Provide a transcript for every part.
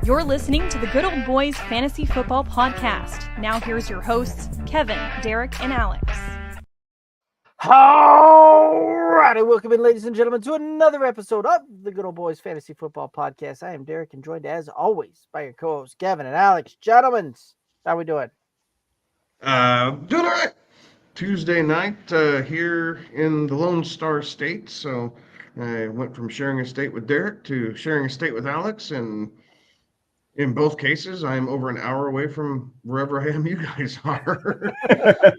You're listening to the Good Old Boys Fantasy Football Podcast. Now here's your hosts, Kevin, Derek, and Alex. All righty, welcome in, ladies and gentlemen, to another episode of the Good Old Boys Fantasy Football Podcast. I am Derek, and joined as always by your co-hosts, Kevin and Alex. Gentlemen, how we doing? Doing all right. Tuesday night here in the Lone Star State. So I went from sharing a state with Derek to sharing a state with Alex, and in both cases, I'm over an hour away from wherever I am you guys are.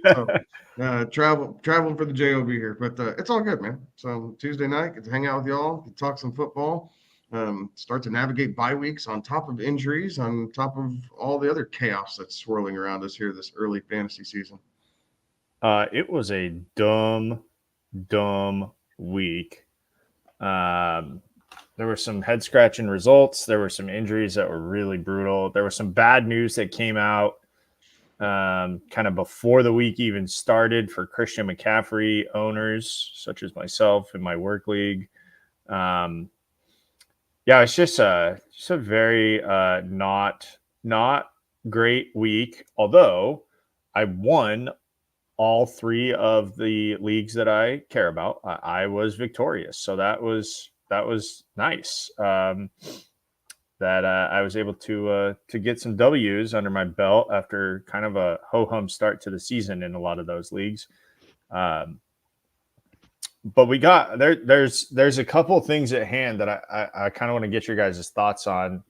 So, travel for the job here, but it's all good, man. So Tuesday night, get to hang out with y'all, get to talk some football, start to navigate bye weeks on top of injuries, on top of all the other chaos that's swirling around us here this early fantasy season. It was a dumb week. There were some head-scratching results. There were some injuries that were really brutal. There was some bad news that came out kind of before the week even started for Christian McCaffrey owners, such as myself in my work league. Yeah, it's just a very not great week, although I won all three of the leagues that I care about. I was victorious. So that was nice. That I was able to get some W's under my belt after kind of a ho-hum start to the season in a lot of those leagues. But we got there's a couple of things at hand that I kind of want to get your guys' thoughts on.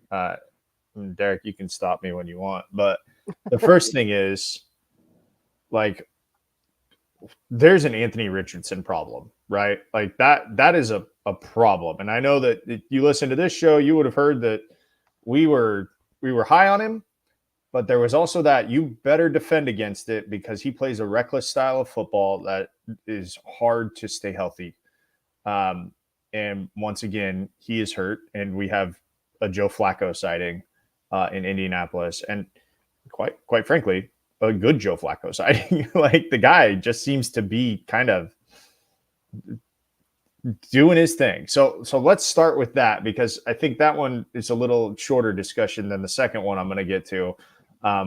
Derek, you can stop me when you want. But the first thing is, like, there's an Anthony Richardson problem, right? Like that is a problem. And I know that if you listen to this show, you would have heard that we were high on him, but there was also that you better defend against it because he plays a reckless style of football that is hard to stay healthy. And once again, he is hurt, and we have a Joe Flacco sighting in Indianapolis. And quite frankly, a good Joe Flacco sighting. Like, the guy just seems to be kind of doing his thing. So let's start with that, because I think that one is a little shorter discussion than the second one I'm going to get to,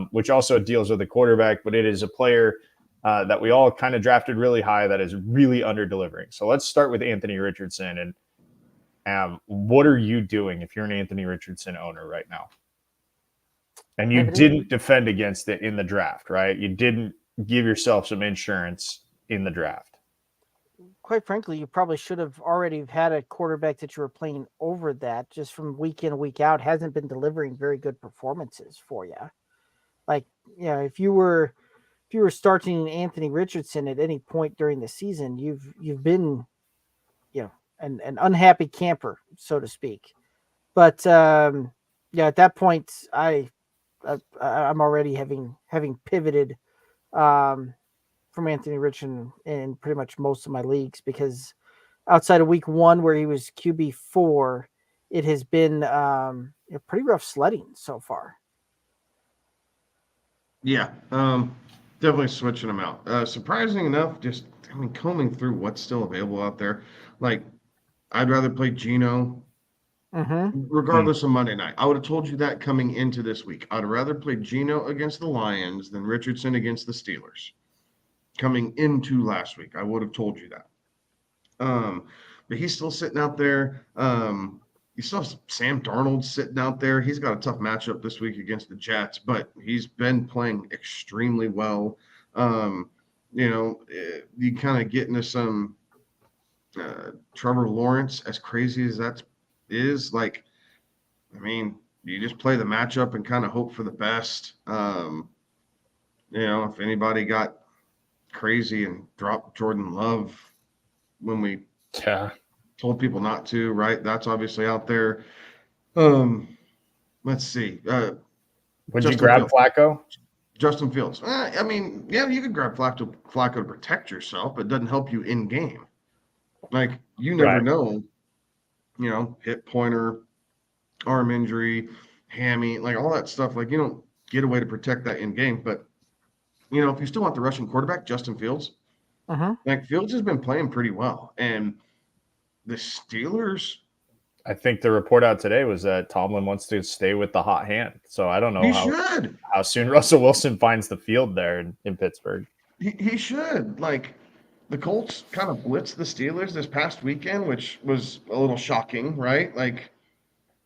which also deals with the quarterback, but it is a player that we all kind of drafted really high that is really under delivering. So let's start with Anthony Richardson. And what are you doing if you're an Anthony Richardson owner right now? And you didn't defend against it in the draft, right? You didn't give yourself some insurance in the draft. Quite frankly, you probably should have already had a quarterback that you were playing over that, just from week in, week out, hasn't been delivering very good performances for you. Like, yeah, if you were starting Anthony Richardson at any point during the season, you've been, an unhappy camper, so to speak. But at that point, I'm already having pivoted from Anthony Richardson in pretty much most of my leagues, because outside of week 1 where he was QB4, it has been pretty rough sledding so far. Yeah, definitely switching them out. Surprising enough, combing through what's still available out there. Like, I'd rather play Geno regardless of Monday night. I would have told you that coming into this week. I'd rather play Geno against the Lions than Richardson against the Steelers. Coming into last week, I would have told you that. But he's still sitting out there. You still have Sam Darnold sitting out there. He's got a tough matchup this week against the Jets, but he's been playing extremely well. You kind of get into some Trevor Lawrence, as crazy as that is. Like, I mean, you just play the matchup and kind of hope for the best. If anybody got crazy and dropped Jordan Love when we told people not to, right? That's obviously out there. Let's see. Would you grab Flacco? Justin Fields. You could grab Flacco to protect yourself, but it doesn't help you in game. Like, you never know, hip pointer, arm injury, hammy, like all that stuff. Like, you don't get a way to protect that in game. But, if you still want the rushing quarterback, Justin Fields, like, Fields has been playing pretty well. And the Steelers I think the report out today was that Tomlin wants to stay with the hot hand. So I don't know how soon Russell Wilson finds the field there in Pittsburgh. He should. Like, the Colts kind of blitzed the Steelers this past weekend, which was a little shocking, right? Like,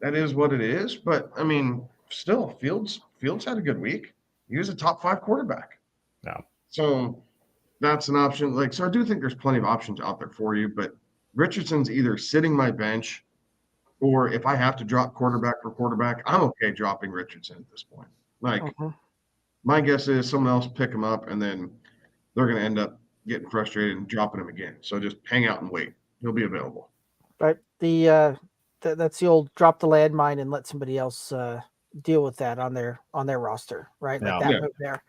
that is what it is. But, I mean, still, Fields had a good week. He was a top 5 quarterback. No. So that's an option. Like, so I do think there's plenty of options out there for you. But Richardson's either sitting my bench, or if I have to drop quarterback for quarterback, I'm okay dropping Richardson at this point. Like, my guess is someone else pick him up, and then they're going to end up getting frustrated and dropping him again. So just hang out and wait. He'll be available. Right. That's the old drop the landmine and let somebody else deal with that on their roster, right? Like that move there.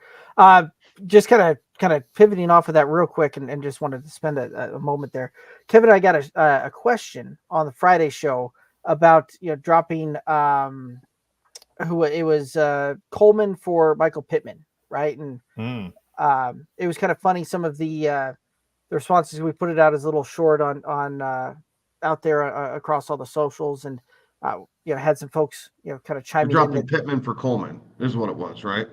Just kind of pivoting off of that real quick, and just wanted to spend a moment there. Kevin, I got a question on the Friday show about dropping who it was Coleman for Michael Pittman, right? And it was kind of funny, some of the responses. We put it out as a little short on out there across all the socials, and had some folks kind of chiming in. Dropping Pittman for Coleman is what it was, right?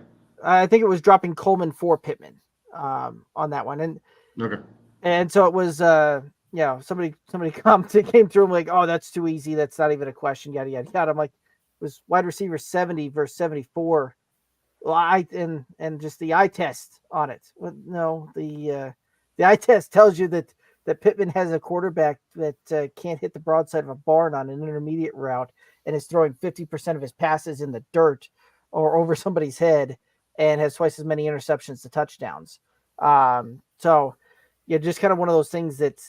I think it was dropping Coleman for Pittman on that one, and so it was somebody came through and like, oh, that's too easy, that's not even a question, yada yada yada. I'm like, it was wide receiver 70 versus 74. Well, and just the eye test on it. Well, no, the eye test tells you that Pittman has a quarterback that can't hit the broadside of a barn on an intermediate route and is throwing 50% of his passes in the dirt or over somebody's head and has twice as many interceptions to touchdowns. So just kind of one of those things that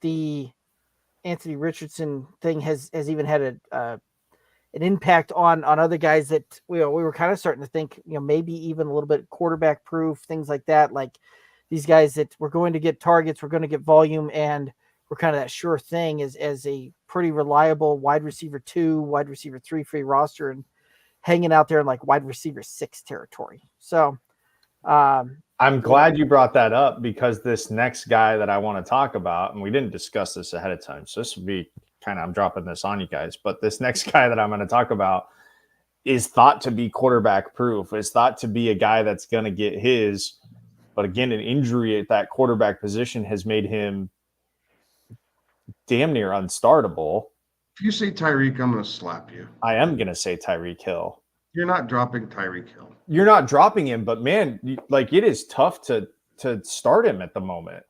the Anthony Richardson thing has even had an impact on other guys that we were kind of starting to think, maybe even a little bit quarterback proof, things like that. Like these guys that we're going to get targets, we're going to get volume, and we're kind of that sure thing as a pretty reliable wide receiver 2, wide receiver 3 free roster, and hanging out there in like wide receiver 6 territory. So I'm glad you brought that up, because this next guy that I want to talk about, and we didn't discuss this ahead of time, so this would be kind of, I'm dropping this on you guys, but this next guy that I'm going to talk about is thought to be quarterback proof. Is thought to be a guy that's going to get his, but again, an injury at that quarterback position has made him damn near unstartable. If you say Tyreek, I'm going to slap you. I am going to say Tyreek Hill. You're not dropping Tyreek Hill. You're not dropping him, but man, like, it is tough to start him at the moment.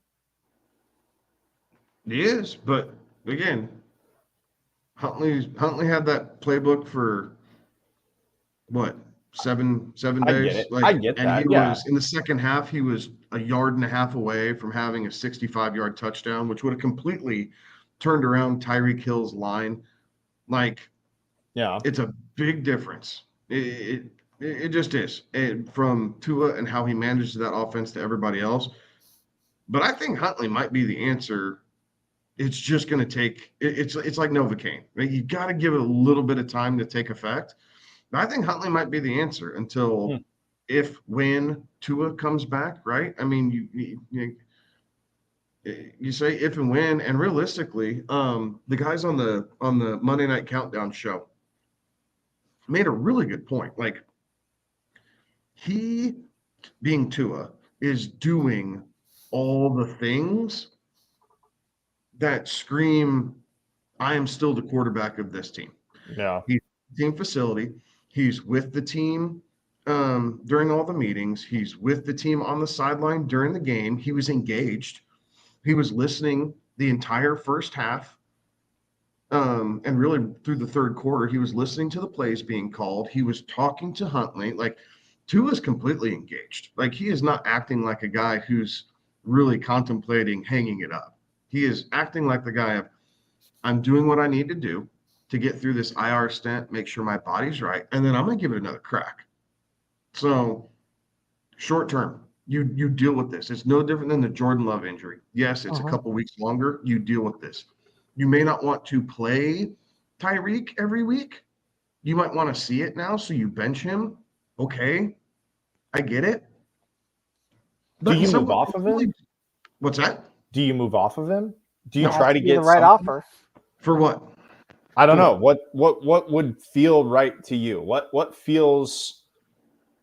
He is, but again, Huntley had that playbook for what, seven days? I get it. I get that. And he was in the second half, he was a yard and a half away from having a 65-yard touchdown, which would have completely turned around Tyreek Hill's line. Like, it's a big difference. It just is, from Tua and how he manages that offense to everybody else. But I think Huntley might be the answer. It's just going to take – it's like Novocaine. Right? You got to give it a little bit of time to take effect. But I think Huntley might be the answer until when Tua comes back, right? I mean, you say if and when, and realistically, the guys on the Monday Night Countdown show made a really good point. Like, he, being Tua, is doing all the things that scream, I am still the quarterback of this team. Yeah. He's in the team facility. He's with the team during all the meetings. He's with the team on the sideline during the game. He was engaged. He was listening the entire first half. And really through the third quarter, he was listening to the plays being called. He was talking to Huntley. Like, Tua is completely engaged. Like, he is not acting like a guy who's really contemplating hanging it up. He is acting like the guy of, I'm doing what I need to do to get through this IR stint, make sure my body's right, and then I'm going to give it another crack. So, short term, you deal with this. It's no different than the Jordan Love injury. Yes, it's a couple weeks longer. You deal with this. You may not want to play Tyreek every week. You might want to see it now, so you bench him. Okay, I get it. But do you move off of him? What's that? Do you move off of him? Do you try to get the right offer? For what? I don't know what would feel right to you. What feels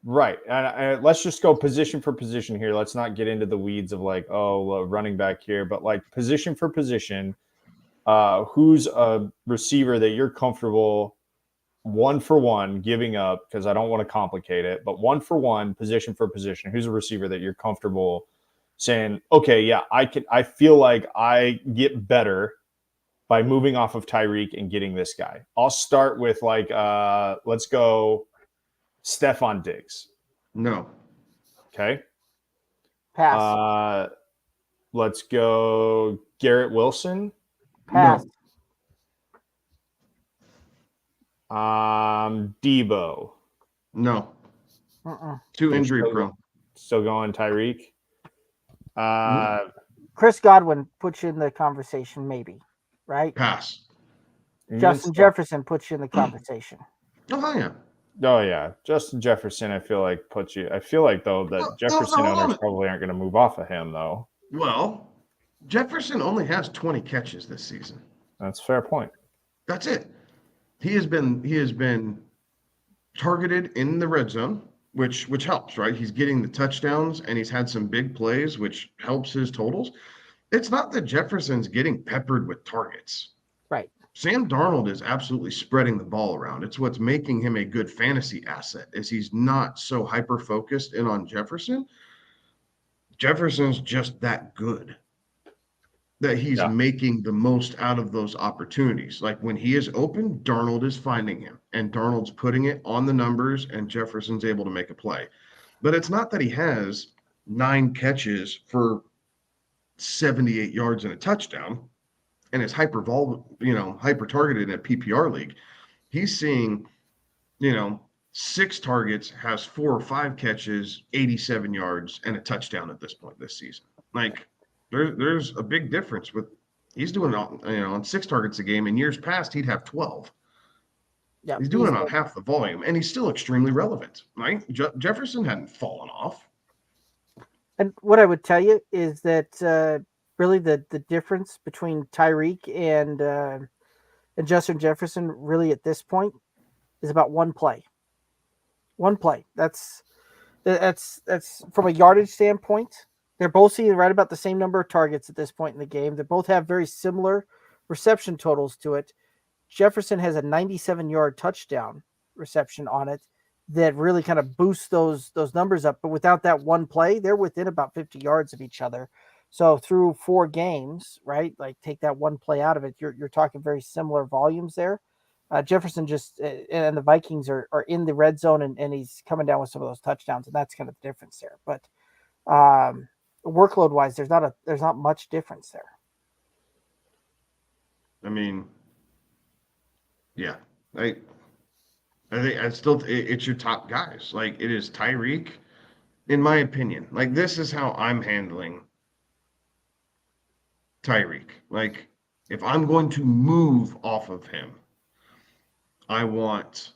right? And let's just go position for position here. Let's not get into the weeds of like, running back here, but like position for position. Who's a receiver that you're comfortable one for one giving up? Because I don't want to complicate it, but one for one, position for position. Who's a receiver that you're comfortable saying, okay, yeah, I feel like I get better by moving off of Tyreek and getting this guy. I'll start with like, let's go Stephon Diggs. No. Okay. Pass. Let's go Garrett Wilson. Pass. No. Debo. No. Uh-uh. Too injury prone. Still going Tyreek. Chris Godwin puts you in the conversation, maybe, right? Pass. Justin Jefferson puts you in the conversation. Oh, yeah. Oh, yeah. Justin Jefferson, I feel like puts you. I feel like, though, that Jefferson owners probably aren't going to move off of him, though. Well, Jefferson only has 20 catches this season. That's a fair point. That's it. He has been targeted in the red zone, which helps, right? He's getting the touchdowns and he's had some big plays, which helps his totals. It's not that Jefferson's getting peppered with targets. Right. Sam Darnold is absolutely spreading the ball around. It's what's making him a good fantasy asset, is he's not so hyper-focused in on Jefferson. Jefferson's just that good that he's making the most out of those opportunities. Like when he is open, Darnold is finding him, and Darnold's putting it on the numbers, and Jefferson's able to make a play. But it's not that he has 9 catches for 78 yards and a touchdown and is hyper targeted in a PPR league. He's seeing, 6 targets, has 4 or 5 catches, 87 yards, and a touchdown at this point this season. Like, there's a big difference with he's doing it on 6 targets a game. In years past, he'd have 12. Yeah, he's doing it on half the volume, and he's still extremely relevant. Right? Jefferson hadn't fallen off. And what I would tell you is that really the difference between Tyreek and Justin Jefferson really at this point is about one play. One play. That's from a yardage standpoint. They're both seeing right about the same number of targets at this point in the game. They both have very similar reception totals to it. Jefferson has a 97-yard touchdown reception on it that really kind of boosts those numbers up. But without that one play, they're within about 50 yards of each other. So through 4 games, right, like take that one play out of it, you're talking very similar volumes there. Jefferson just and the Vikings are in the red zone, and he's coming down with some of those touchdowns, and that's kind of the difference there. But workload wise, there's not much difference there. I mean, yeah, I think it's your top guys. Like, it is Tyreek, in my opinion. Like, this is how I'm handling Tyreek. Like, if I'm going to move off of him, I want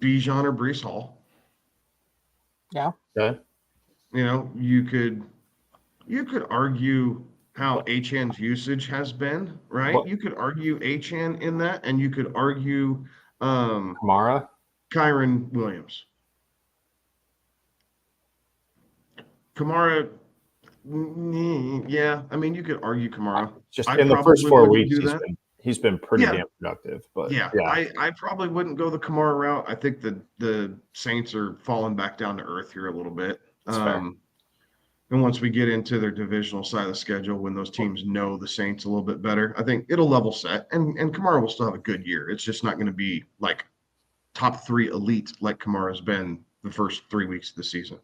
Bijan or Breece Hall. Yeah. Okay. You could argue how Achan's usage has been, right? You could argue Achan in that, and you could argue Kamara, Kyron Williams. Kamara, yeah. I mean, you could argue Kamara. Just in the first 4 weeks, he's been pretty damn productive. But yeah. I probably wouldn't go the Kamara route. I think the Saints are falling back down to earth here a little bit. And once we get into their divisional side of the schedule, when those teams know the Saints a little bit better, I think it'll level set. And Kamara will still have a good year. It's just not going to be like top 3 elite like Kamara's been the first 3 weeks of the season.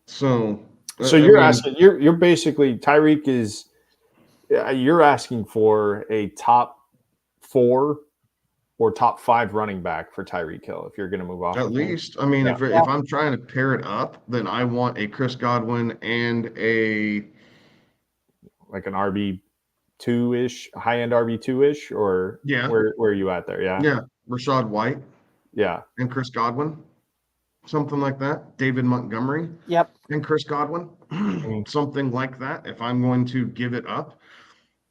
So you're basically Tyreek is you're asking for a top 4 or top 5 running back for Tyreek Hill if you're going to move off. At least, I mean, if I'm trying to pair it up, then I want a Chris Godwin and an RB2-ish, high-end RB2-ish, or where are you at there? Yeah, Rashad White, and Chris Godwin, something like that. David Montgomery, and Chris Godwin. something like that, if I'm going to give it up,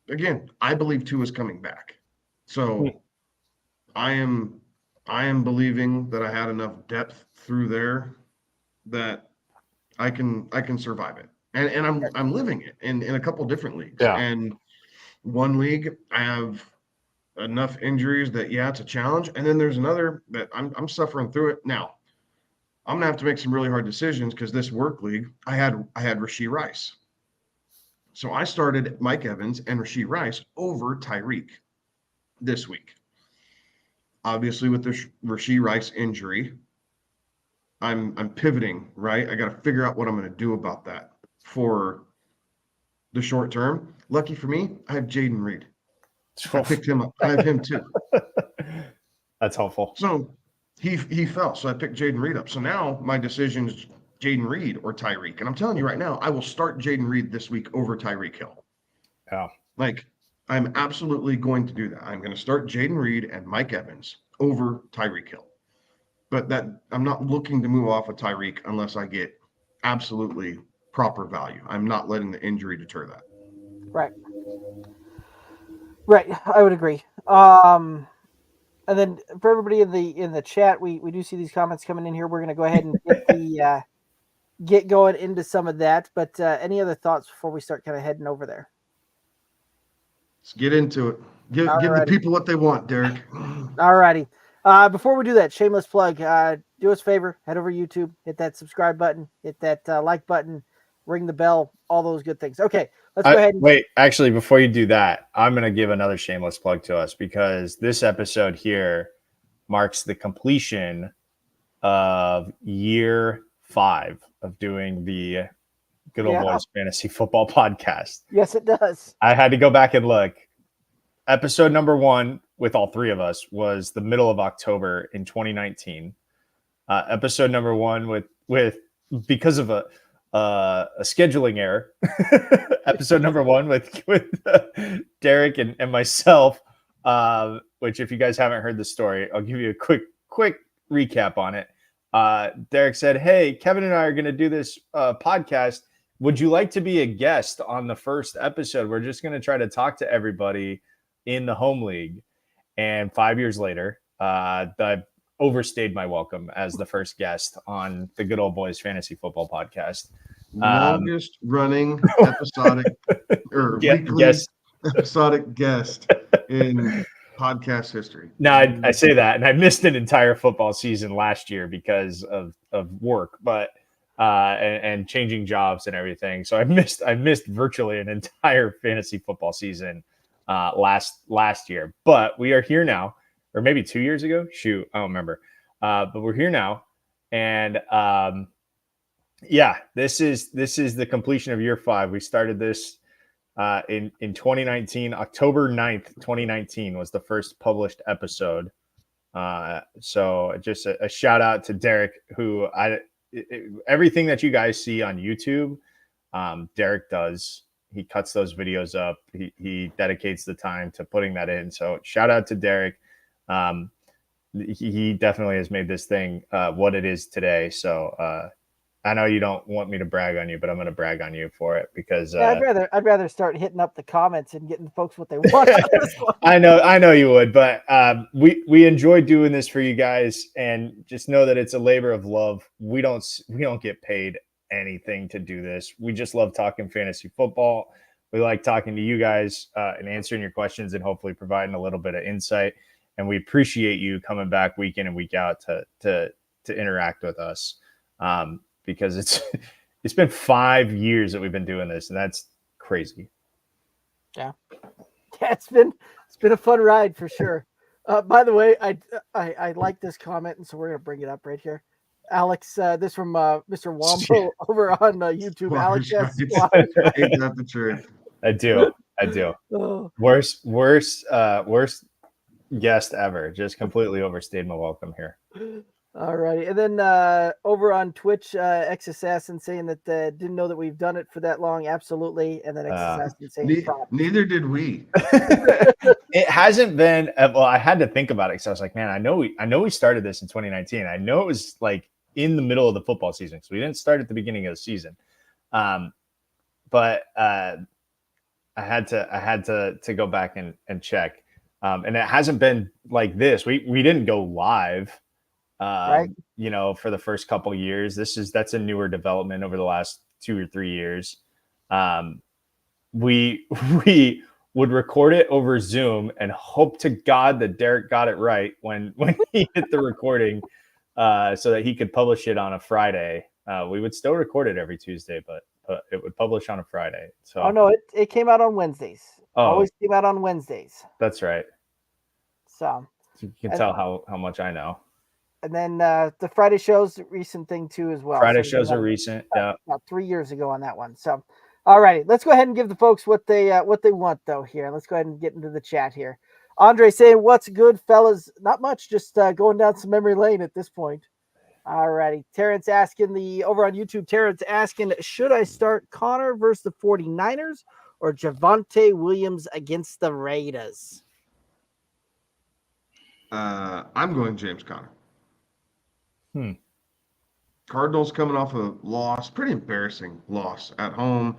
again, I believe Tua is coming back. So I am believing that I had enough depth through there that I can survive it. And I'm living it in a couple different leagues. Yeah. And one league I have enough injuries that it's a challenge. And then there's another that I'm suffering through it. Now, I'm gonna have to make some really hard decisions because this work league, I had Rashee Rice. So I started Mike Evans and Rashee Rice over Tyreek this week. Obviously, with the Rashee Rice injury, I'm pivoting, right? I got to figure out what I'm going to do about that for the short term. Lucky for me, I have Jaden Reed. I picked him up. I have him too. That's helpful. So he fell. So I picked Jaden Reed up. So now my decision is Jaden Reed or Tyreek. And I'm telling you right now, I will start Jaden Reed this week over Tyreek Hill. Yeah. Like, I'm absolutely going to do that. I'm going to start Jaden Reed and Mike Evans over Tyreek Hill. But that I'm not looking to move off of Tyreek unless I get absolutely proper value. I'm not letting the injury deter that. Right. I would agree. And then for everybody in the chat, we do see these comments coming in here. We're going to go ahead and get get going into some of that. But any other thoughts before we start kind of heading over there? Let's get into it. Give the people what they want, Derek. All righty. Before we do that, shameless plug. Do us a favor, head over to YouTube, hit that subscribe button, hit that like button, ring the bell, all those good things. Okay, let's go ahead. Wait, actually, before you do that, I'm going to give another shameless plug to us because this episode here marks the completion of year 5 of doing the Good Old Boys Fantasy Football Podcast. Yes, it does. I had to go back and look. Episode number 1 with all 3 of us was the middle of October in 2019. Episode number 1 with because of a scheduling error. Episode number 1 with Derek and myself. Which, if you guys haven't heard the story, I'll give you a quick recap on it. Derek said, "Hey, Kevin and I are going to do this podcast. Would you like to be a guest on the first episode? We're just going to try to talk to everybody in the home league." And 5 years later, I overstayed my welcome as the first guest on the Good Old Boys Fantasy Football Podcast. Longest running episodic or weekly episodic guest in podcast history. Now I say that, and I missed an entire football season last year because of work, but and changing jobs and everything. So I missed virtually an entire fantasy football season last year. But we are here now, or maybe 2 years ago. Shoot, I don't remember. But we're here now, and this is the completion of year 5. We started this in 2019. October 9th, 2019 was the first published episode. So just a shout out to Derek, who everything that you guys see on YouTube, Derek does. He cuts those videos up. He dedicates the time to putting that in. So shout out to Derek. He definitely has made this thing what it is today. So I know you don't want me to brag on you, but I'm going to brag on you for it because I'd rather start hitting up the comments and getting folks what they want. I know you would, but we enjoy doing this for you guys, and just know that it's a labor of love. We don't get paid anything to do this. We just love talking fantasy football. We like talking to you guys and answering your questions and hopefully providing a little bit of insight. And we appreciate you coming back week in and week out to interact with us. Because it's been 5 years that we've been doing this, and that's crazy. Yeah, it's been a fun ride for sure. By the way, I like this comment, and so we're gonna bring it up right here. Alex, this from Mr. Wombo over on YouTube. Alex, yes, ain't that the truth? I do. Oh. Worst guest ever. Just completely overstayed my welcome here. All righty. And then over on Twitch, X-Assassin saying that didn't know that we've done it for that long. Absolutely. And then X-Assassin saying neither did we. It hasn't been well, I had to think about it because I was like, man, I know we started this in 2019. I know it was like in the middle of the football season, so we didn't start at the beginning of the season. but I had to go back and check. And it hasn't been like this. We didn't go live, Right. For the first couple of years. That's a newer development over the last 2 or 3 years. We would record it over Zoom and hope to God that Derek got it right when he hit the recording, so that he could publish it on a Friday. We would still record it every Tuesday, but it would publish on a Friday. So Oh no, it came out on Wednesdays. Oh. Always came out on Wednesdays. That's right. So you can tell how much I know. And then the Friday show's a recent thing too as well. Friday shows are recent. Yeah, about 3 years ago on that one. So, all righty, let's go ahead and give the folks what they want though here. Let's go ahead and get into the chat here. Andre saying, "What's good, fellas?" Not much, just going down some memory lane at this point. All righty. Terrence asking over on YouTube. Terrence asking, should I start Connor versus the 49ers or Javonte Williams against the Raiders? I'm going James Conner. Hmm. Cardinals coming off a loss, pretty embarrassing loss at home,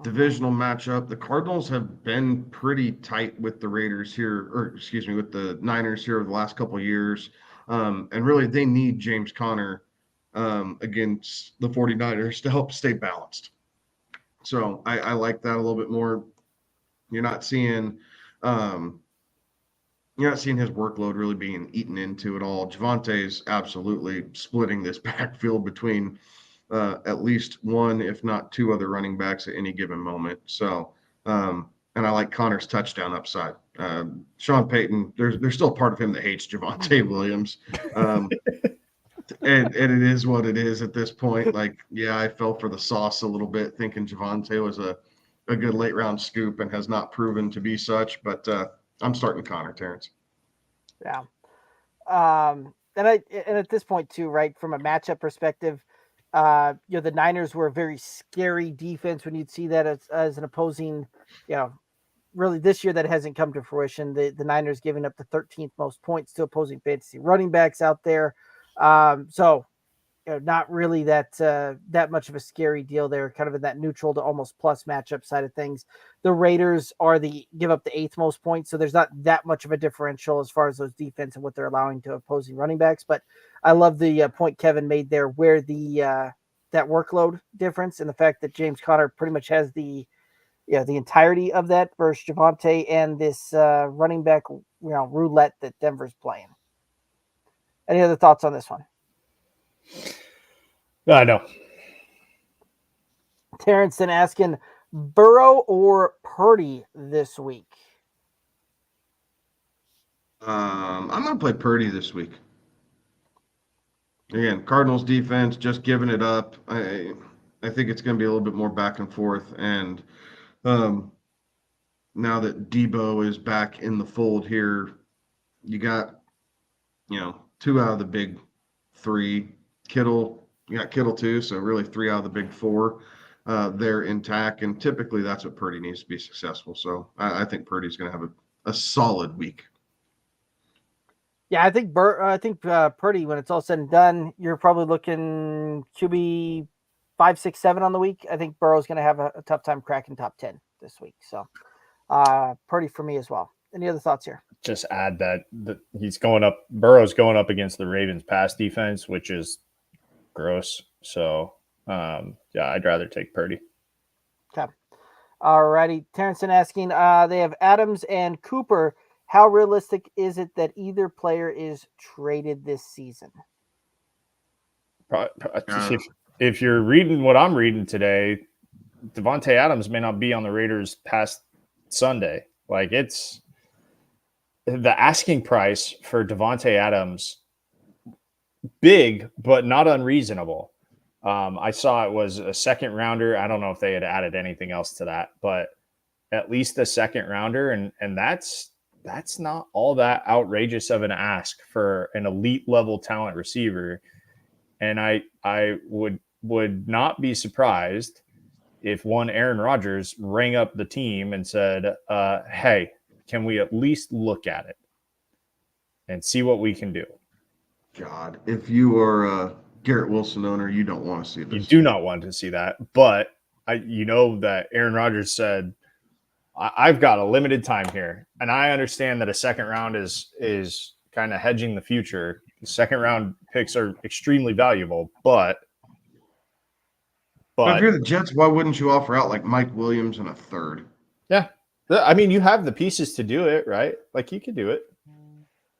divisional matchup. The Cardinals have been pretty tight with the Raiders here, with the Niners here over the last couple of years. And really, they need James Conner against the 49ers to help stay balanced. So I like that a little bit more. You're not seeing his workload really being eaten into at all. Javonte's absolutely splitting this backfield between at least one, if not two other running backs at any given moment. So, and I like Connor's touchdown upside. Sean Payton, there's still part of him that hates Javonte Williams. And it is what it is at this point. Like, yeah, I fell for the sauce a little bit thinking Javonte was a good late round scoop and has not proven to be such, but I'm starting Connor, Terrence. Yeah. And at this point too, right, from a matchup perspective, the Niners were a very scary defense when you'd see that as an opposing, really this year that hasn't come to fruition. The Niners giving up the 13th most points to opposing fantasy running backs out there. So not really that much of a scary deal there, kind of in that neutral to almost plus matchup side of things. The Raiders give up the 8th most points, so there's not that much of a differential as far as those defense and what they're allowing to opposing running backs. But I love the point Kevin made there, where that workload difference and the fact that James Conner pretty much has the entirety of that versus Javonte and this running back roulette that Denver's playing. Any other thoughts on this one? I know. Terrence then asking, Burrow or Purdy this week? I'm going to play Purdy this week. Again, Cardinals defense just giving it up. I think it's going to be a little bit more back and forth. And now that Debo is back in the fold here, you got, 2 out of the big 3. You got Kittle too, so really 3 out of the big 4 they're intact, and typically that's what Purdy needs to be successful. So I think Purdy's going to have a solid week. Yeah, I think Purdy, when it's all said and done, you're probably looking QB 5, 6, 7 on the week. I think Burrow's going to have a tough time cracking top 10 this week. So Purdy for me as well. Any other thoughts here? Just add that Burrow's going up against the Ravens pass defense, which is gross. So, I'd rather take Purdy. Okay. All righty. Terrence asking, they have Adams and Cooper. How realistic is it that either player is traded this season? If you're reading what I'm reading today, Devontae Adams may not be on the Raiders past Sunday. Like, it's the asking price for Devontae Adams, big, but not unreasonable. I saw it was a second rounder. I don't know if they had added anything else to that, but at least a second rounder. And that's not all that outrageous of an ask for an elite level talent receiver. And I would not be surprised if one Aaron Rodgers rang up the team and said, hey, can we at least look at it and see what we can do? God, if you are a Garrett Wilson owner, you don't want to see this. You do not want to see that, but that Aaron Rodgers said, I've got a limited time here, and I understand that a second round is kind of hedging the future. Second round picks are extremely valuable, but if you're the Jets, why wouldn't you offer out like Mike Williams and a third? Yeah, I mean, you have the pieces to do it, right? Like you could do it.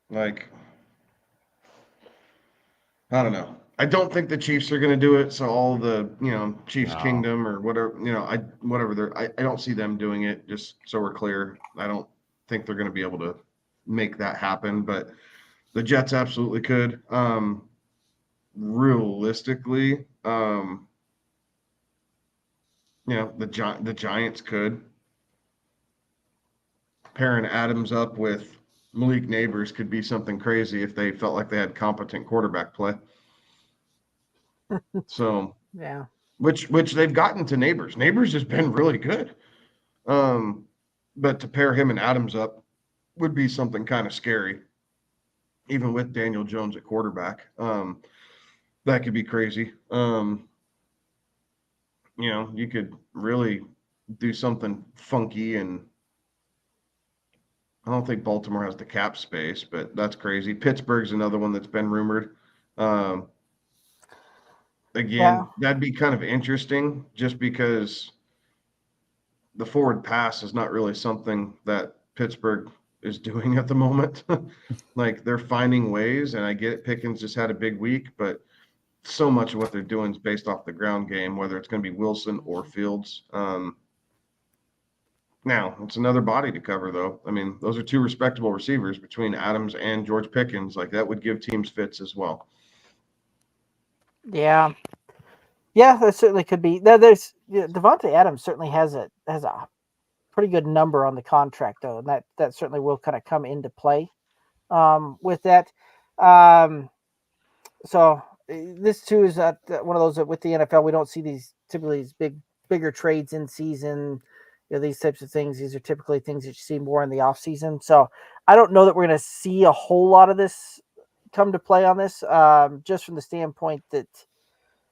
Like, I don't know. I don't think the Chiefs are going to do it. So all the Chiefs Kingdom or whatever I don't see them doing it. Just so we're clear, I don't think they're going to be able to make that happen. But the Jets absolutely could. Realistically, the Giants could. Pairing Adams up with Malik Neighbors could be something crazy if they felt like they had competent quarterback play. So yeah, which they've gotten to Neighbors. Neighbors has been really good. But to pair him and Adams up would be something kind of scary, even with Daniel Jones at quarterback. That could be crazy. You could really do something funky, and I don't think Baltimore has the cap space, but that's crazy. Pittsburgh's another one that's been rumored. That'd be kind of interesting just because the forward pass is not really something that Pittsburgh is doing at the moment. Like they're finding ways, and I get it. Pickens just had a big week, but so much of what they're doing is based off the ground game, whether it's going to be Wilson or Fields. Now, it's another body to cover, though. I mean, those are two respectable receivers between Adams and George Pickens. Like, that would give teams fits as well. Yeah, that certainly could be. There's Devontae Adams certainly has a pretty good number on the contract, though, and that certainly will kind of come into play with that. So this too is one of those that with the NFL we don't see these bigger trades in season. These types of things. These are typically things that you see more in the off season. So I don't know that we're going to see a whole lot of this come to play on this, just from the standpoint that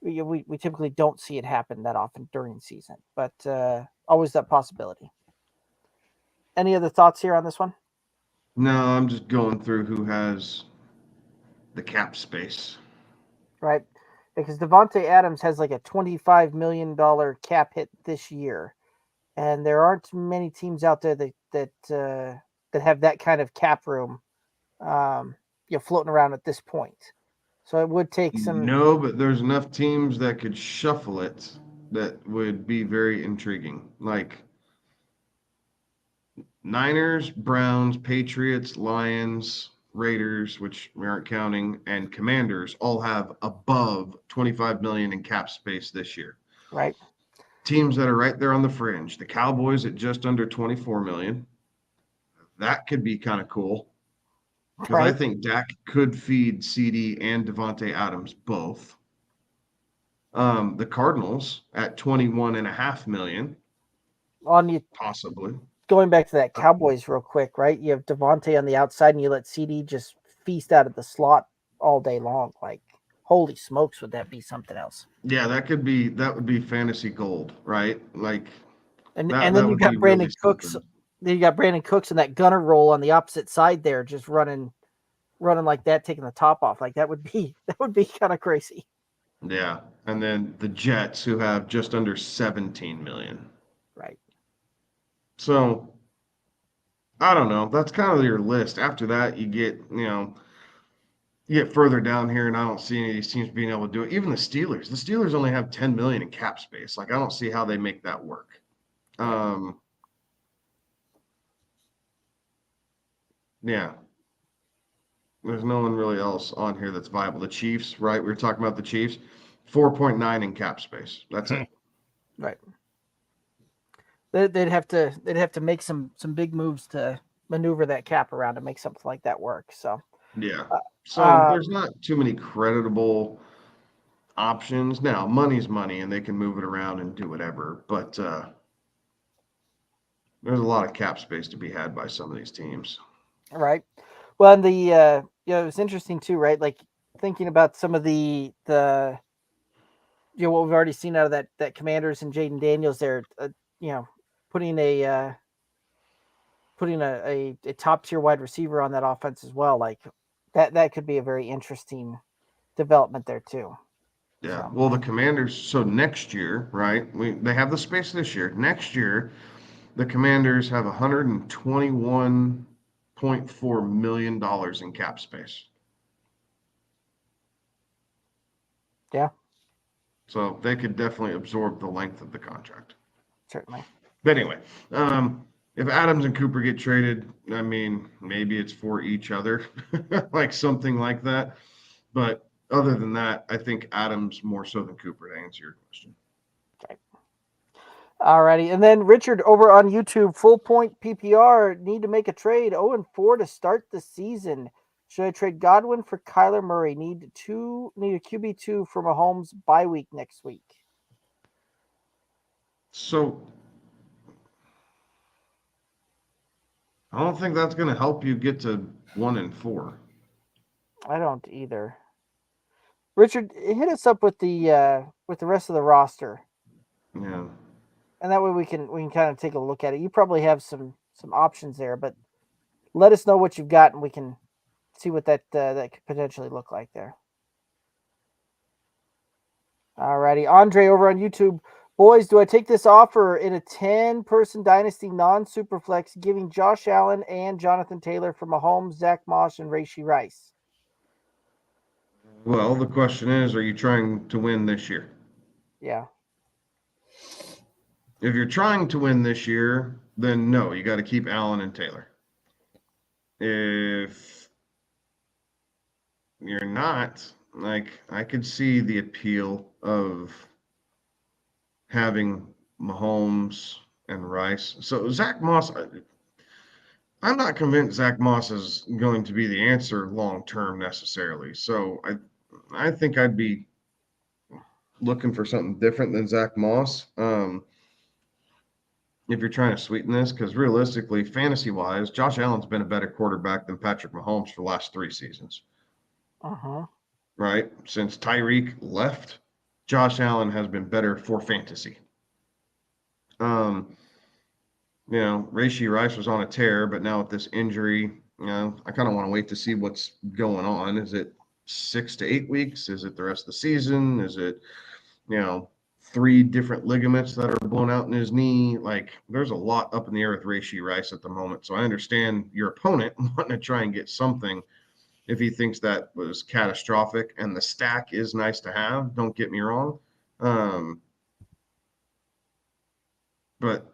we typically don't see it happen that often during season, but always that possibility. Any other thoughts here on this one? No, I'm just going through who has the cap space. Right, because Devontae Adams has like a $25 million cap hit this year. And there aren't many teams out there that have that kind of cap room, floating around at this point. So it would take some. No, but there's enough teams that could shuffle it that would be very intriguing. Like Niners, Browns, Patriots, Lions, Raiders, which we aren't counting, and Commanders all have above 25 million in cap space this year. Right. Teams that are right there on the fringe. The Cowboys at just under 24 million. That could be kind of cool. Because I think Dak could feed CD and Devontae Adams both. The Cardinals at 21.5 million. Possibly. Going back to that Cowboys real quick, right? You have Devontae on the outside and you let CD just feast out of the slot all day long. Like, holy smokes, would that be something else? Yeah, that would be fantasy gold, right? Like, and then you got Brandon Cooks. Something. Then you got Brandon Cooks in that gunner roll on the opposite side there, just running like that, taking the top off. Like that would be kind of crazy. Yeah, and then the Jets, who have just under 17 million. Right. So, I don't know. That's kind of your list. After that, you get further down here, and I don't see any of these teams being able to do it. Even the Steelers. The Steelers only have 10 million in cap space. Like, I don't see how they make that work. Yeah. There's no one really else on here that's viable. The Chiefs, right? We were talking about the Chiefs. 4.9 in cap space. That's it. Right. They'd have to make some big moves to maneuver that cap around to make something like that work. So yeah. So there's not too many creditable options. Now, money's money, and they can move it around and do whatever. But there's a lot of cap space to be had by some of these teams. Right. Well, and it was interesting too, right? Like thinking about some of the what we've already seen out of that Commanders and Jaden Daniels there, putting a top tier wide receiver on that offense as well, like that could be a very interesting development there too. Yeah. So. Well, the Commanders. So next year, right? They have the space this year. Next year, the Commanders have $121.4 million in cap space. Yeah. So they could definitely absorb the length of the contract. Certainly. But anyway, if Adams and Cooper get traded, I mean, maybe it's for each other, like something like that. But other than that, I think Adams more so than Cooper, to answer your question. Okay. Alrighty. And then Richard over on YouTube, full point PPR, need to make a trade. 0-4 to start the season. Should I trade Godwin for Kyler Murray? Need a QB2 for Mahomes bye week next week. So I don't think that's going to help you get to 1-4. I don't either. Richard, hit us up with the rest of the roster. Yeah. And that way we can kind of take a look at it. You probably have some options there, but let us know what you've got and we can see what that could potentially look like there. Alrighty. Andre over on YouTube. Boys, do I take this offer in a 10-person dynasty non-superflex, giving Josh Allen and Jonathan Taylor for Mahomes, Zach Moss, and Rashee Rice? Well, the question is, are you trying to win this year? Yeah. If you're trying to win this year, then no, you got to keep Allen and Taylor. If you're not, like, I could see the appeal of having Mahomes and Rice. So Zach Moss, I'm not convinced Zach Moss is going to be the answer long term necessarily. So I think I'd be looking for something different than Zach Moss. If you're trying to sweeten this, because realistically, fantasy wise, Josh Allen's been a better quarterback than Patrick Mahomes for the last 3 seasons. Right? Since Tyreek left, Josh Allen has been better for fantasy. Rashee Rice was on a tear, but now with this injury, I kind of want to wait to see what's going on. Is it 6 to 8 weeks? Is it the rest of the season? Is it, 3 different ligaments that are blown out in his knee? Like, there's a lot up in the air with Rashee Rice at the moment. So I understand your opponent wanting to try and get something if he thinks that was catastrophic. And the stack is nice to have. Don't get me wrong. But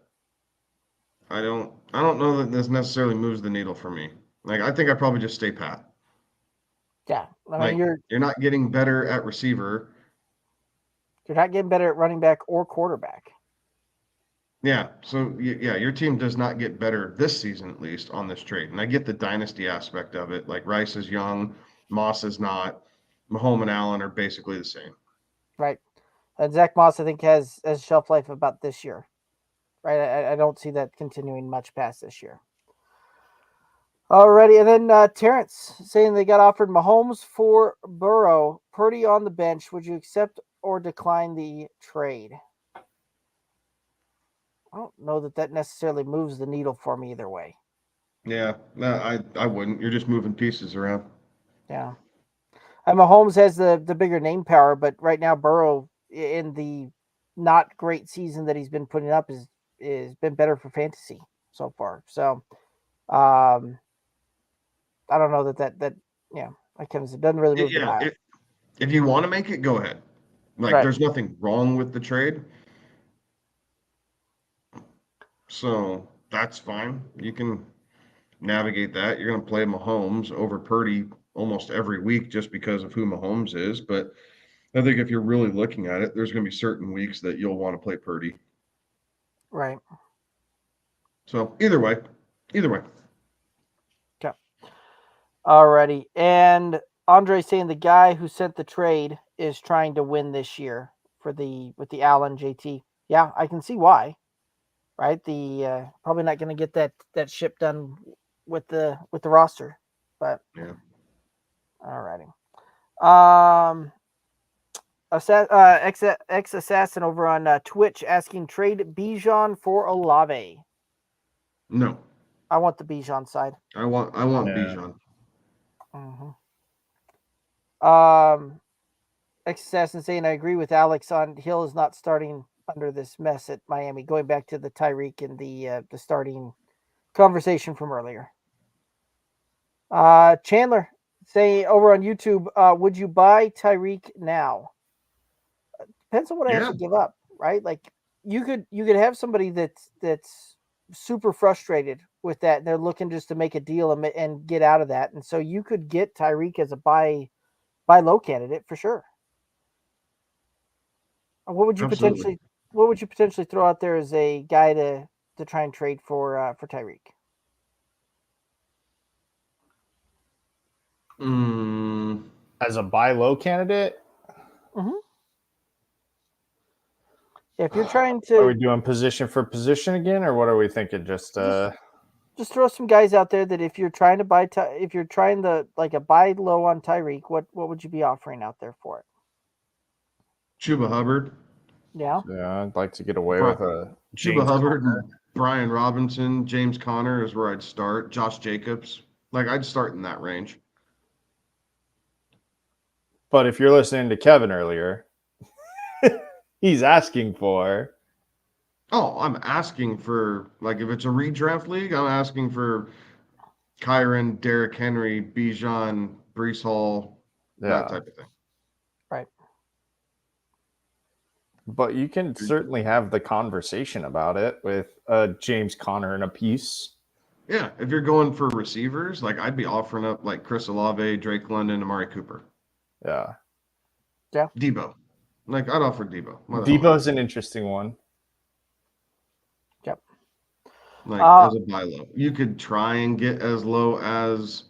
I don't know that this necessarily moves the needle for me. Like, I think I probably just stay pat. Yeah. I mean, Like, you're not getting better at receiver. You're not getting better at running back or quarterback. Yeah. So, yeah, your team does not get better this season, at least, on this trade. And I get the dynasty aspect of it. Like, Rice is young, Moss is not. Mahomes and Allen are basically the same. Right. And Zach Moss, I think, has shelf life about this year. Right. I don't see that continuing much past this year. Alrighty. And then Terrence saying they got offered Mahomes for Burrow, Purdy on the bench. Would you accept or decline the trade? I don't know that necessarily moves the needle for me either way. Yeah. No, I wouldn't. You're just moving pieces around. Yeah. And Mahomes has the bigger name power, but right now Burrow, in the not great season that he's been putting up, is been better for fantasy so far. So I don't know that it doesn't really move the dial. If you want to make it, go ahead. Like, Right. There's nothing wrong with the trade. So that's fine. You can navigate that. You're going to play Mahomes over Purdy almost every week just because of who Mahomes is. But I think if you're really looking at it, there's going to be certain weeks that you'll want to play Purdy. Right. So either way. Okay. Alrighty. And Andre saying the guy who sent the trade is trying to win this year with the Allen JT. Yeah, I can see why. Right. The probably not going to get that ship done with the roster, but yeah. Alrighty. X Assassin over on Twitch asking trade Bijan for Olave. No, I want the Bijan side. I want Bijan. X Assassin saying I agree with Alex on Hill is not starting under this mess at Miami. Going back to the Tyreek and the starting conversation from earlier. Chandler saying over on YouTube, would you buy Tyreek now? Depends on what I have to give up, right? Like you could have somebody that's super frustrated with that. And they're looking just to make a deal and get out of that, and so you could get Tyreek as a buy low candidate for sure. What would you potentially throw out there as a guy to try and trade for Tyreek? As a buy low candidate? Mm-hmm. If you're trying to, are we doing position for position again, or what are we thinking? Just throw some guys out there that if you're trying to buy, if you're trying to like a buy low on Tyreek, what would you be offering out there for it? Chuba Hubbard. Yeah, I'd like to get away with a Chuba Hubbard and Brian Robinson, James Conner is where I'd start. Josh Jacobs, like I'd start in that range. But if you're listening to Kevin earlier, he's asking for. Oh, I'm asking for, like, if it's a redraft league, I'm asking for Kyron, Derrick Henry, Bijan, Brees Hall, that type of thing. Right. But you can certainly have the conversation about it with James Conner and a piece. Yeah, if you're going for receivers, like I'd be offering up like Chris Olave, Drake London, Amari Cooper. Yeah. Debo. Like I'd offer Debo. Debo's an interesting one. Yep. Like as a buy low. You could try and get as low as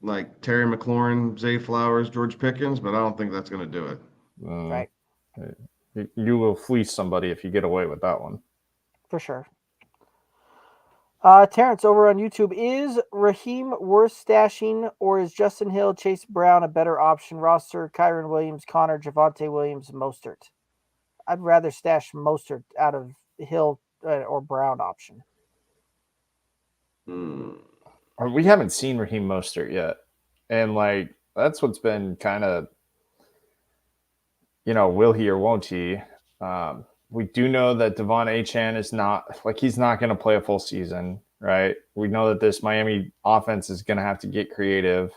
like Terry McLaurin, Zay Flowers, George Pickens, but I don't think that's going to do it. Right. You will fleece somebody if you get away with that one. For sure. Terrence over on YouTube, is Raheem worth stashing, or is Justin Hill, Chase Brown a better option? Roster, Kyron Williams, Connor, Javonte Williams, Mostert. I'd rather stash Mostert out of Hill or Brown option. We haven't seen Raheem Mostert yet. And like that's what's been kind of, will he or won't he? We do know that Devon Achane is not, like, he's not going to play a full season, right? We know that this Miami offense is going to have to get creative.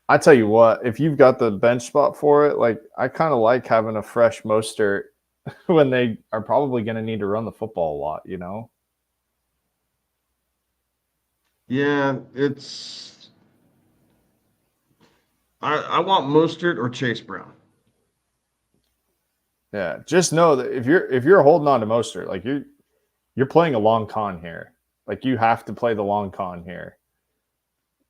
I tell you what, if you've got the bench spot for it, like, I kind of like having a fresh Mostert when they are probably going to need to run the football a lot, Yeah, it's. I want Mostert or Chase Brown. Yeah, just know that if you're holding on to Mostert, like you're playing a long con here. Like you have to play the long con here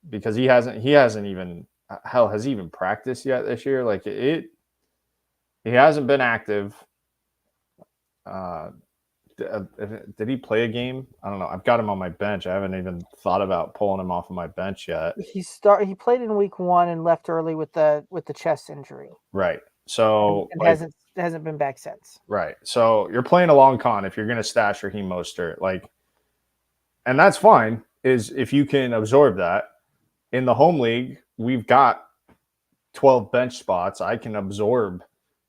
because he hasn't even has he even practiced yet this year? Like he hasn't been active. Did he play a game? I don't know. I've got him on my bench. I haven't even thought about pulling him off of my bench yet. He played in week 1 and left early with the chest injury. Right. So and hasn't been back since. Right. So you're playing a long con if you're going to stash Raheem Mostert, and that's fine. Is if you can absorb that. In the home league, we've got 12 bench spots. I can absorb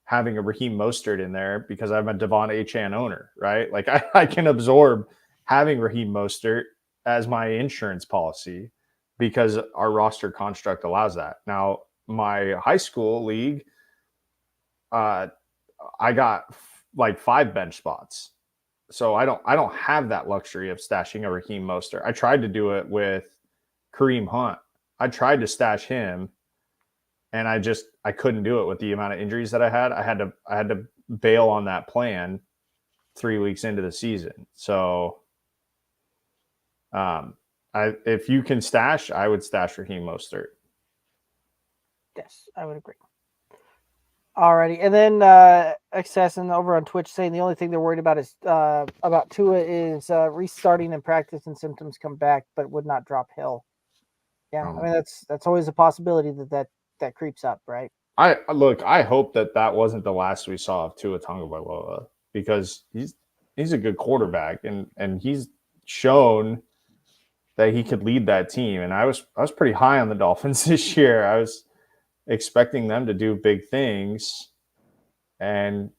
having a Raheem Mostert in there because I'm a Devon Achane owner, right? Like I can absorb having Raheem Mostert as my insurance policy because our roster construct allows that. Now, my high school league, I got like 5 bench spots. So I don't have that luxury of stashing a Raheem Mostert. I tried to do it with Kareem Hunt. I tried to stash him and I couldn't do it with the amount of injuries that I had. I had to bail on that plan 3 weeks into the season. So if you can stash, I would stash Raheem Mostert. Yes, I would agree. Alrighty, and then Assassin over on Twitch saying the only thing they're worried about is about Tua is restarting in practice and symptoms come back, but would not drop Hill. Yeah, I mean that's always a possibility that creeps up, right? I hope that wasn't the last we saw of Tua Tagovailoa, because he's a good quarterback, and he's shown that he could lead that team. And I was pretty high on the Dolphins this year. I was expecting them to do big things, and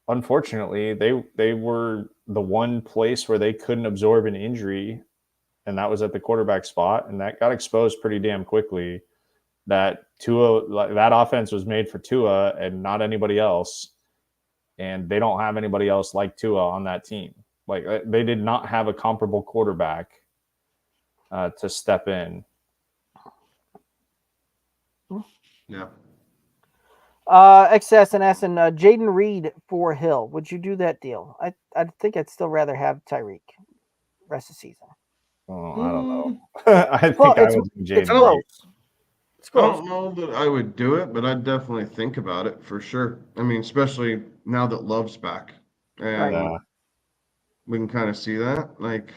unfortunately, they were the one place where they couldn't absorb an injury, and that was at the quarterback spot, and that got exposed pretty damn quickly. That that offense was made for Tua and not anybody else, and they don't have anybody else like Tua on that team. Like, they did not have a comparable quarterback to step in. Yeah. XS and S and Jaden Reed for Hill. Would you do that deal? I think I'd still rather have Tyreek rest of the season. Oh, I don't know. I think I would do Jaden Reed. I don't know that I would do it, but I'd definitely think about it for sure. I mean, especially now that Love's back, and we can kind of see that. Like,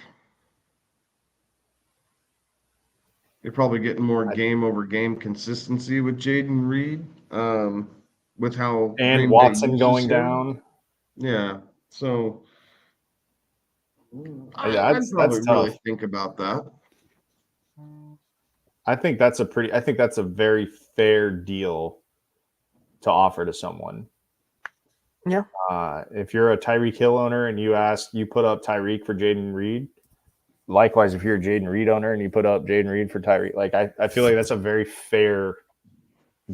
you're probably getting more game over game consistency with Jaden Reed, with how and Green Watson Bay going uses him. down. Yeah, so I'd That's probably really tough. think about that. I think that's a very fair deal to offer to someone. Yeah. If you're a Tyreek Hill owner and you put up Tyreek for Jaden Reed, likewise, if you're a Jaden Reed owner and you put up Jaden Reed for Tyreek, like I feel like that's a very fair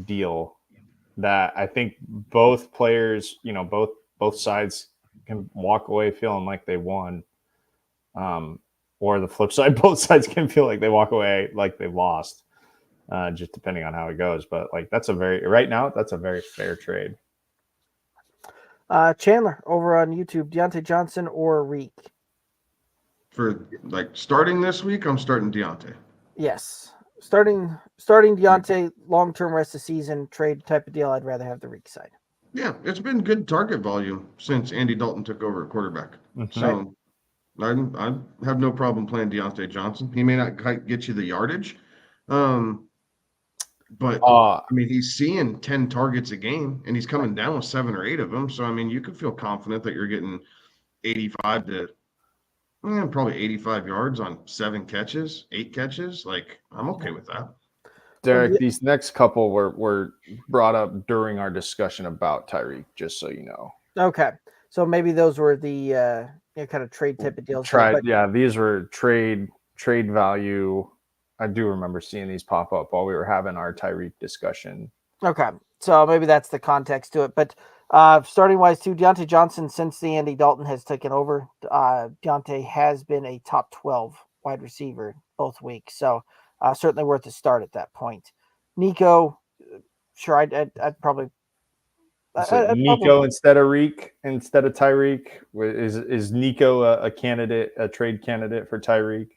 deal that I think both players, both sides can walk away feeling like they won. Or the flip side, both sides can feel like they walk away like they lost, just depending on how it goes. But like right now, that's a very fair trade. Chandler over on YouTube, Deontay Johnson or Reek? For like starting this week, I'm starting Deontay. Yes. Starting Deontay, long-term rest of season trade type of deal. I'd rather have the Reek side. Yeah, it's been good target volume since Andy Dalton took over at quarterback. Mm-hmm. So I have no problem playing Deontay Johnson. He may not quite get you the yardage, but I mean, he's seeing 10 targets a game, and he's coming down with 7 or 8 of them. So I mean, you could feel confident that you're getting 85 to probably 85 yards on 7 catches, 8 catches. Like, I'm okay with that. Derek, these next couple were brought up during our discussion about Tyreek, just so you know. Okay. So maybe those were the kind of trade type of deals. These were trade value. I do remember seeing these pop up while we were having our Tyreek discussion. Okay. So maybe that's the context to it. But starting wise too, Deontay Johnson, since the Andy Dalton has taken over, Deontay has been a top 12 wide receiver both weeks. So certainly worth a start at that point. Nico, sure, I'd probably Nico instead of Reek instead of Tyreek. Is Nico a trade candidate for Tyreek?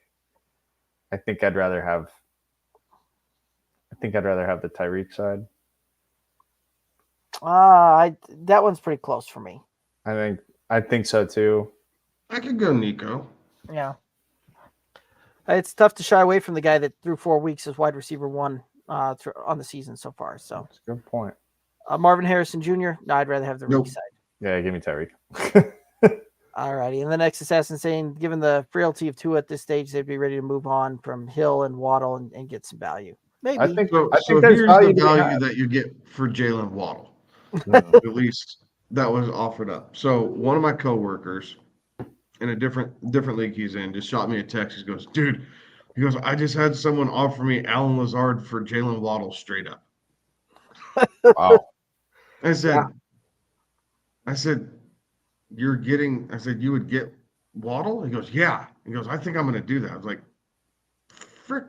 I think I'd rather have the Tyreek side. That one's pretty close for me. I think so too. I could go Nico. Yeah. It's tough to shy away from the guy that through 4 weeks as wide receiver 1 on the season so far. So that's a good point. Marvin Harrison Jr. No, I'd rather have the Reek side. Yeah, give me Tyreek. All righty. And the next assassin saying, given the frailty of Tua at this stage, they'd be ready to move on from Hill and Waddle and get some value. Maybe. I think here's the value that you get for Jalen Waddle. At least that was offered up. So one of my coworkers in a different league he's in just shot me a text. He goes, dude, I just had someone offer me Alan Lazard for Jalen Waddle straight up. Wow. I said, you would get Waddle? He goes, yeah. He goes, I think I'm going to do that. I was like, frick,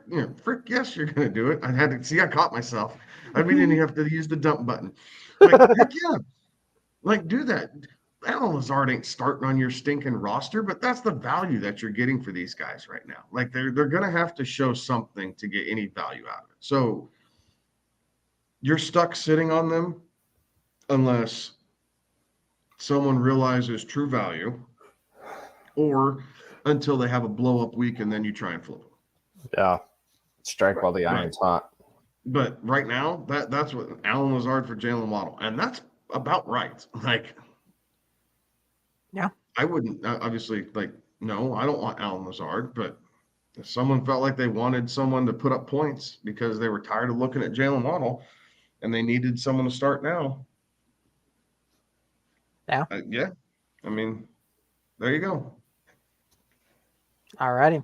yes, you're going to do it. I caught myself. I didn't have to use the dump button. Like, heck yeah. Like, do that. Alan Lazard ain't starting on your stinking roster, but that's the value that you're getting for these guys right now. Like, they're going to have to show something to get any value out of it. So you're stuck sitting on them unless someone realizes true value, or until they have a blow-up week and then you try and flip them. Yeah. Strike while the iron's hot. But right now, that's what Allen Lazard for Jalen Waddle, and that's about right. Like, Yeah. I wouldn't obviously no, I don't want Allen Lazard, but if someone felt like they wanted someone to put up points because they were tired of looking at Jalen Waddle and they needed someone to start now. Yeah. Yeah. I mean, there you go. All righty.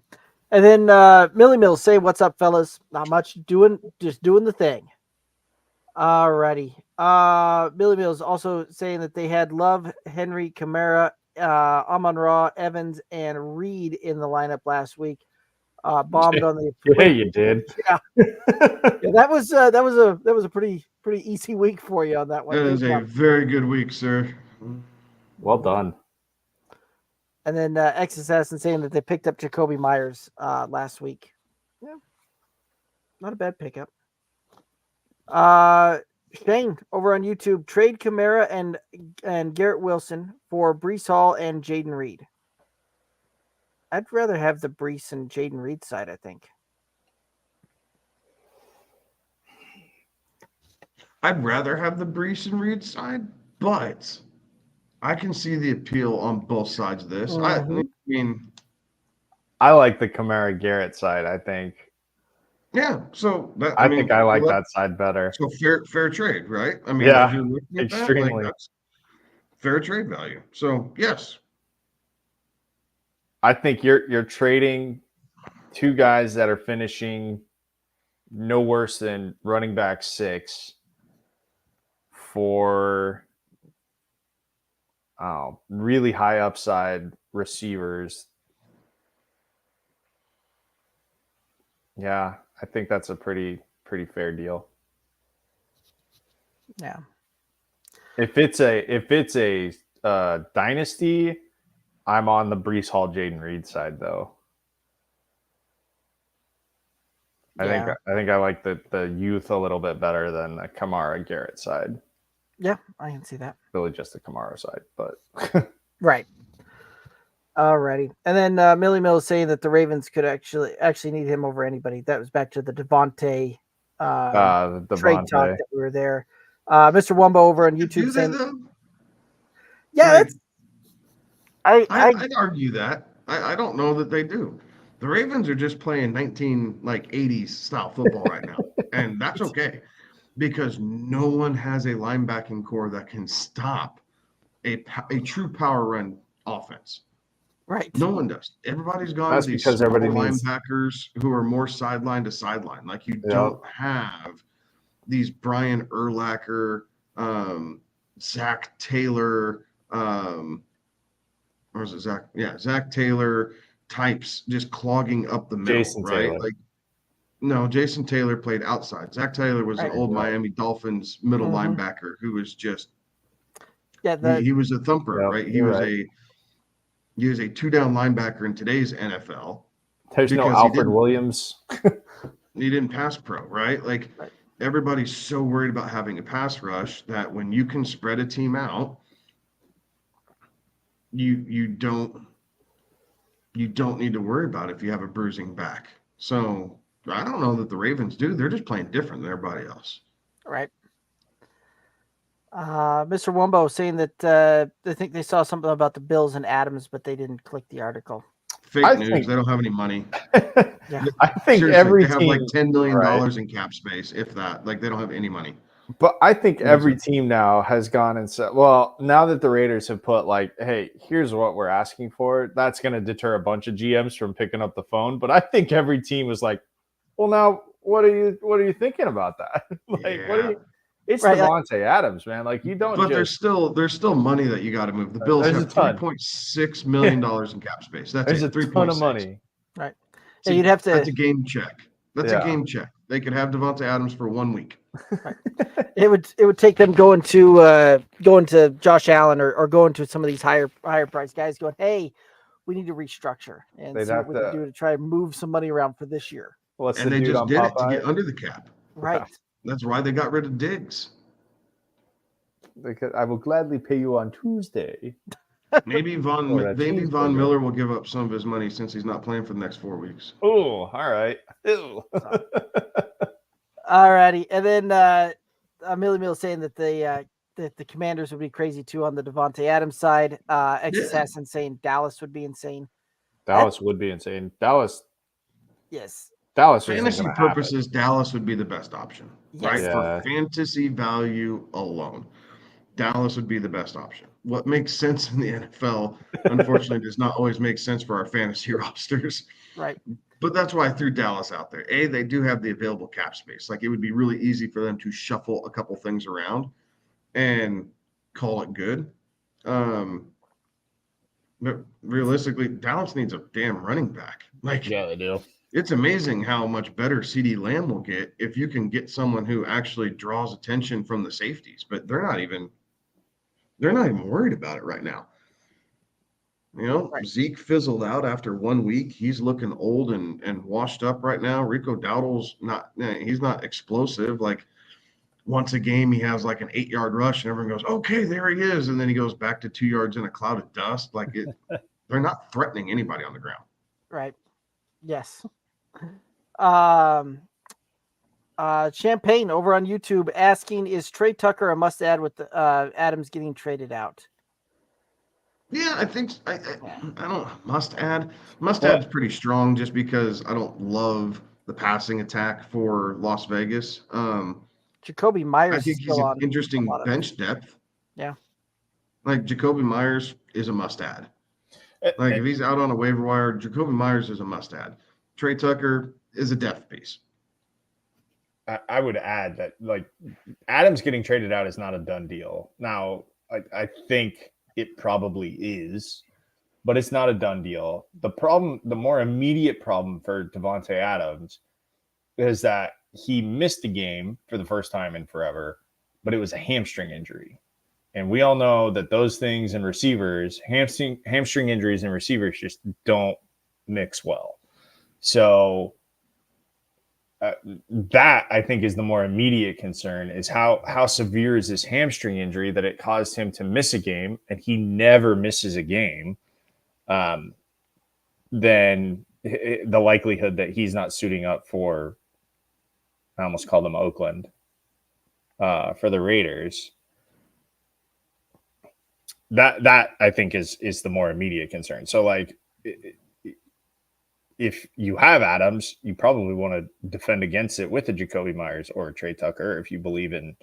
And then Millie Mills, say what's up, fellas. Not much, just doing the thing. All righty. Millie Mills also saying that they had Love, Henry, Kamara, Amon-Ra, Evans, and Reed in the lineup last week. Bombed on the Yeah, you did. Yeah. Yeah, that was a pretty easy week for you on that one. That is a very good week, sir. Well done. And then X Assassin saying that they picked up Jacoby Myers last week. Yeah, not a bad pickup. Shane over on YouTube, trade Kamara and Garrett Wilson for Breece Hall and Jaden Reed. I'd rather have the Breece and Jaden Reed side, I think. I'd rather have the Breece and Reed side, but I can see the appeal on both sides of this. Mm-hmm. I mean, I like the Kamara Garrett side, I think. Yeah, so that, I think I like that side better. So fair trade, right? I mean, yeah, as you're looking at extremely. That, that's fair trade value. So yes, I think you're trading two guys that are finishing no worse than running back 6 for really high upside receivers. Yeah, I think that's a pretty fair deal. Yeah. If it's a dynasty, I'm on the Breece Hall Jaden Reed side though. I think I like the youth a little bit better than the Kamara Garrett side. Yeah, I can see that. Really just the Kamara side, but right. Alrighty. And then Millie Mills saying that the Ravens could actually need him over anybody. That was back to the Devontae trade talk that we were there. Mr. Wumbo over on YouTube saying, yeah, I'd argue that. I don't know that they do. The Ravens are just playing 80s style football right now, and that's okay because no one has a linebacking core that can stop a true power run offense. Right. No one does. Everybody's gone that's to these because everybody linebackers who are more sideline to sideline. Like you don't have these Brian Urlacher, Zach Taylor, or is it Zach? Yeah, Zach Taylor types just clogging up the middle, Jason right? Taylor. Like, no, Jason Taylor played outside. Zach Taylor was an old Miami Dolphins middle linebacker who was just he was a thumper, right? He was a 2-down linebacker in today's NFL. There's no Alfred Williams. He didn't pass pro, right? Like everybody's so worried about having a pass rush that when you can spread a team out, you don't need to worry about it if you have a bruising back. So I don't know that the Ravens do. They're just playing different than everybody else. Right. Mr. Wumbo saying that they think they saw something about the Bills and Adams, but they didn't click the article. Fake news. They don't have any money. Yeah. I think seriously, every they have team, like $10 million in cap space, if that. Like they don't have any money. But I think every team now has gone and said, well, now that the Raiders have put like, hey, here's what we're asking for, that's going to deter a bunch of GMs from picking up the phone. But I think every team was like, well, now what are you thinking about that? What are you? It's Devontae Adams, man. Like you don't. But there's still money that you got to move. The Bills have $3.6 million in cap space. That's a ton of money, right? So you'd have to. That's a game check. That's a game check. They could have Devontae Adams for 1 week. Right. It would take them going to Josh Allen or going to some of these higher price guys, going, hey, we need to restructure and see what we can do to try and move some money around for this year. And they just did it to get under the cap. Right. That's why they got rid of Diggs. Because I will gladly pay you on Tuesday. Maybe Von Miller will give up some of his money since he's not playing for the next 4 weeks. Oh, all right. Ew. All righty. And then Millie Mill saying that the Commanders would be crazy too on the Devontae Adams side. Ex-Assassin saying Dallas would be insane. Dallas would be insane. Dallas Yes. isn't Fantasy going to happen. purposes, Dallas would be the best option, right? Yes. For fantasy value alone, Dallas would be the best option. What makes sense in the NFL, unfortunately, does not always make sense for our fantasy rosters. Right. But that's why I threw Dallas out there. A, they do have the available cap space. Like, it would be really easy for them to shuffle a couple things around and call it good. But realistically, Dallas needs a damn running back. Like, Yeah, they do. It's amazing how much better CeeDee Lamb will get if you can get someone who actually draws attention from the safeties. But they're not even worried about it right now. Right. Zeke fizzled out after 1 week. He's looking old and washed up right now. Rico Dowdle's he's not explosive. Like, once a game, he has like an 8-yard rush and everyone goes, okay, there he is. And then he goes back to 2 yards in a cloud of dust. Like, they're not threatening anybody on the ground. Right. Yes. Champagne over on YouTube asking, is Trey Tucker a must add with Adams getting traded out? Yeah, I think I don't must add. Must add's pretty strong just because I don't love the passing attack for Las Vegas. Jacoby Myers I think he's an interesting bench depth. Yeah. Like, Jacoby Myers is a must add. Like, if he's out on a waiver wire, Jacoby Myers is a must add. Trey Tucker is a depth piece. I would add that, like, Adams getting traded out is not a done deal. Now, I think it probably is, but it's not a done deal. The more immediate problem for Devontae Adams is that he missed a game for the first time in forever, but it was a hamstring injury. And we all know that those things in receivers, hamstring injuries in receivers just don't mix well. So that, I think, is the more immediate concern, is how severe is this hamstring injury that it caused him to miss a game, and he never misses a game. Then the likelihood that he's not suiting up for, I almost called them Oakland, for the Raiders. That I think is the more immediate concern. So, like, if you have Adams, you probably want to defend against it with a Jacoby Myers or a Trey Tucker if you believe in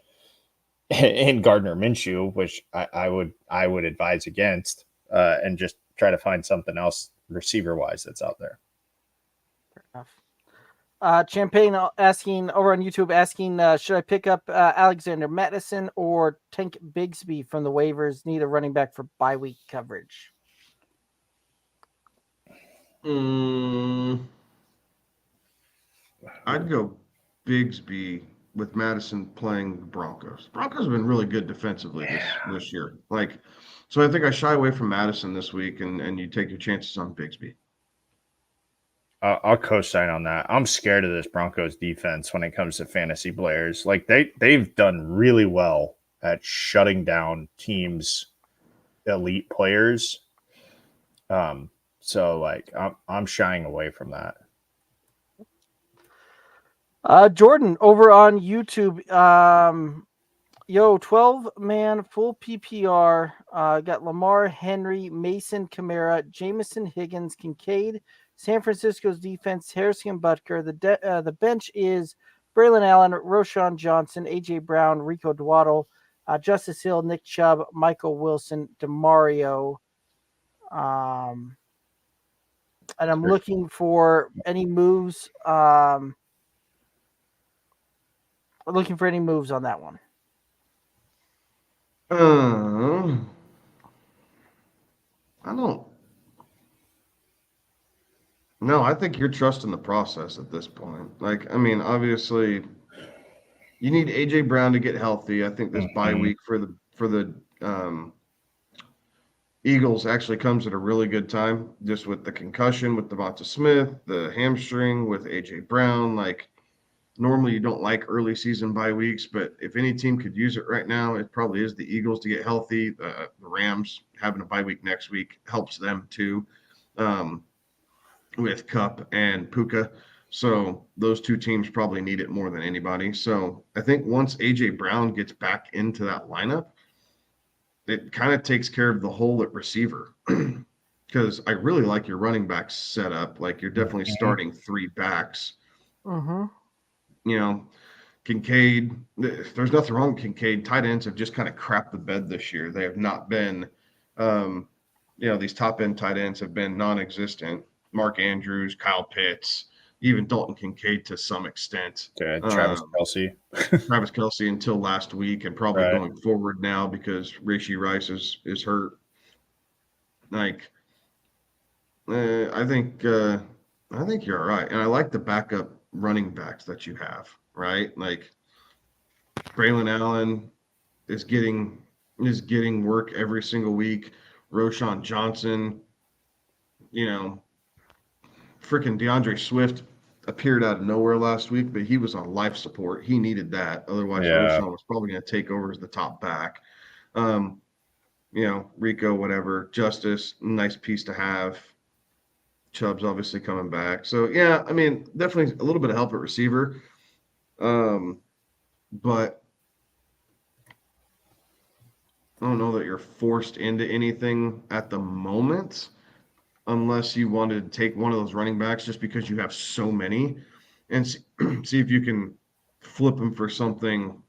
Gardner Minshew, which I would advise against, and just try to find something else receiver wise that's out there. Fair enough. Champagne asking over on YouTube, should I pick up Alexander Madison or Tank Bigsby from the waivers? Need a running back for bye week coverage. I'd go Bigsby with Madison playing the Broncos. Broncos have been really good defensively this year. Like, so I think I shy away from Madison this week, and you take your chances on Bigsby. I'll co-sign on that. I'm scared of this Broncos defense when it comes to fantasy players. Like, they've done really well at shutting down teams' elite players. So, like, I'm shying away from that. Jordan over on YouTube. 12-man full PPR. Got Lamar, Henry, Mason, Kamara, Jamison, Higgins, Kincaid. San Francisco's defense, Harrison Butker. The bench is Braylon Allen, Roshan Johnson, A.J. Brown, Rico Dwaddle, Justice Hill, Nick Chubb, Michael Wilson, DeMario. And I'm looking for any moves. Looking for any moves on that one. I don't. No, I think you're trusting the process at this point. Like, I mean, obviously, you need AJ Brown to get healthy. I think this bye week for the Eagles actually comes at a really good time, just with the concussion with Devonta Smith, the hamstring with AJ Brown. Like, normally you don't like early season bye weeks, but if any team could use it right now, it probably is the Eagles to get healthy. The Rams having a bye week next week helps them too, with Kupp and Puka. So those two teams probably need it more than anybody. So I think once A.J. Brown gets back into that lineup, it kind of takes care of the hole at receiver. Because I really like your running back setup. Like you're definitely starting 3 backs. Mm-hmm. You know, Kincaid, there's nothing wrong with Kincaid. Tight ends have just kind of crapped the bed this year. They have not been, these top end tight ends have been non existent. Mark Andrews, Kyle Pitts, even Dalton Kincaid to some extent. Travis Kelce. Travis Kelce until last week and probably going forward now because Rashee Rice is hurt. Like, I think you're all right. And I like the backup running backs that you have, right? Like Braylon Allen is getting work every single week. Roshan Johnson, freaking DeAndre Swift appeared out of nowhere last week, but he was on life support. He needed that. Otherwise, Roshan was probably going to take over as the top back. Rico, whatever. Justice, nice piece to have. Chubb's obviously coming back. So, yeah, I mean, definitely a little bit of help at receiver. But I don't know that you're forced into anything at the moment unless you wanted to take one of those running backs just because you have so many and see if you can flip them for something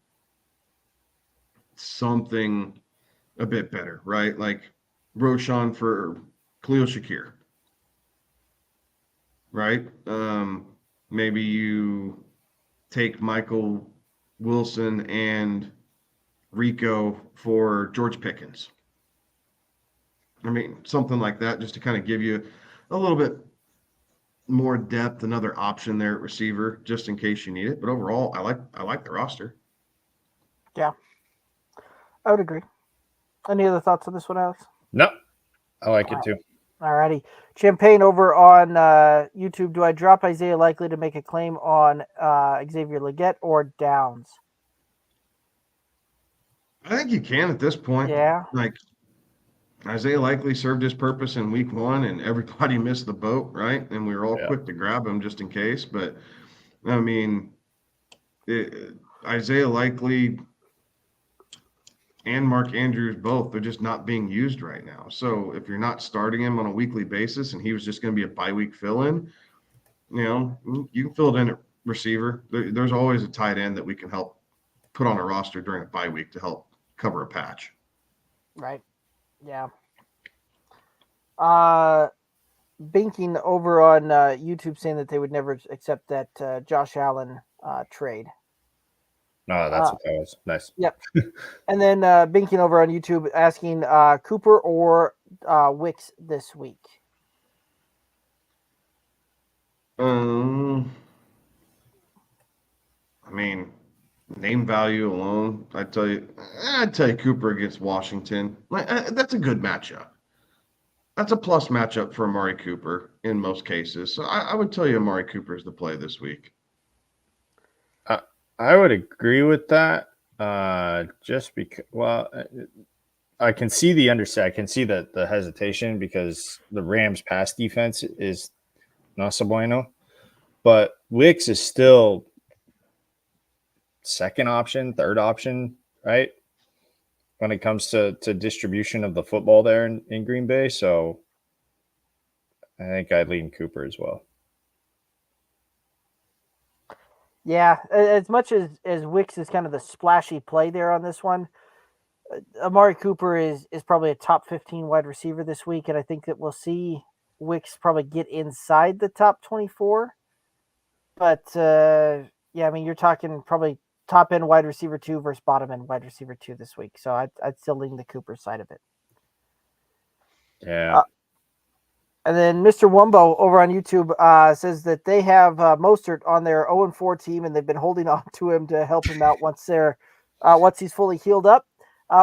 a bit better, right? Like Roshan for Khalil Shakir, right? Maybe you take Michael Wilson and Rico for George Pickens. I mean, something like that, just to kind of give you a little bit more depth, another option there at receiver, just in case you need it. But overall, I like the roster. Yeah, I would agree. Any other thoughts on this one, Alex? No, I like it too. Alrighty. Champagne over on YouTube. Do I drop Isaiah Likely to make a claim on Xavier Legette or Downs? I think you can at this point. Yeah. Like Isaiah Likely served his purpose in week 1 and everybody missed the boat, right? And we were all quick to grab him just in case. But I mean, Isaiah Likely and Mark Andrews both, they're just not being used right now. So if you're not starting him on a weekly basis and he was just going to be a bye-week fill-in, you can fill it in at receiver. There's always a tight end that we can help put on a roster during a bye week to help cover a patch. Right. Yeah. Binking over on YouTube saying that they would never accept that Josh Allen trade. No, that's what that was. Nice. Yep. And then Binking over on YouTube asking Cooper or Wicks this week. I mean, name value alone, I'd tell you Cooper against Washington. That's a good matchup. That's a plus matchup for Amari Cooper in most cases. So I would tell you Amari Cooper is the play this week. I would agree with that. Just because, I can see the I can see the hesitation because the Rams' pass defense is not so bueno, but Wicks is still second option, third option, right? When it comes to distribution of the football there in Green Bay. So I think I'd lean Cooper as well. Yeah, as much as Wicks is kind of the splashy play there on this one, Amari Cooper is probably a top 15 wide receiver this week, and I think that we'll see Wicks probably get inside the top 24. But, I mean, you're talking probably top end wide receiver 2 versus bottom end wide receiver 2 this week. So I'd still lean the Cooper side of it. Yeah. And then Mr. Wumbo over on YouTube says that they have Mostert on their 0-4 team, and they've been holding on to him to help him out once he's fully healed up,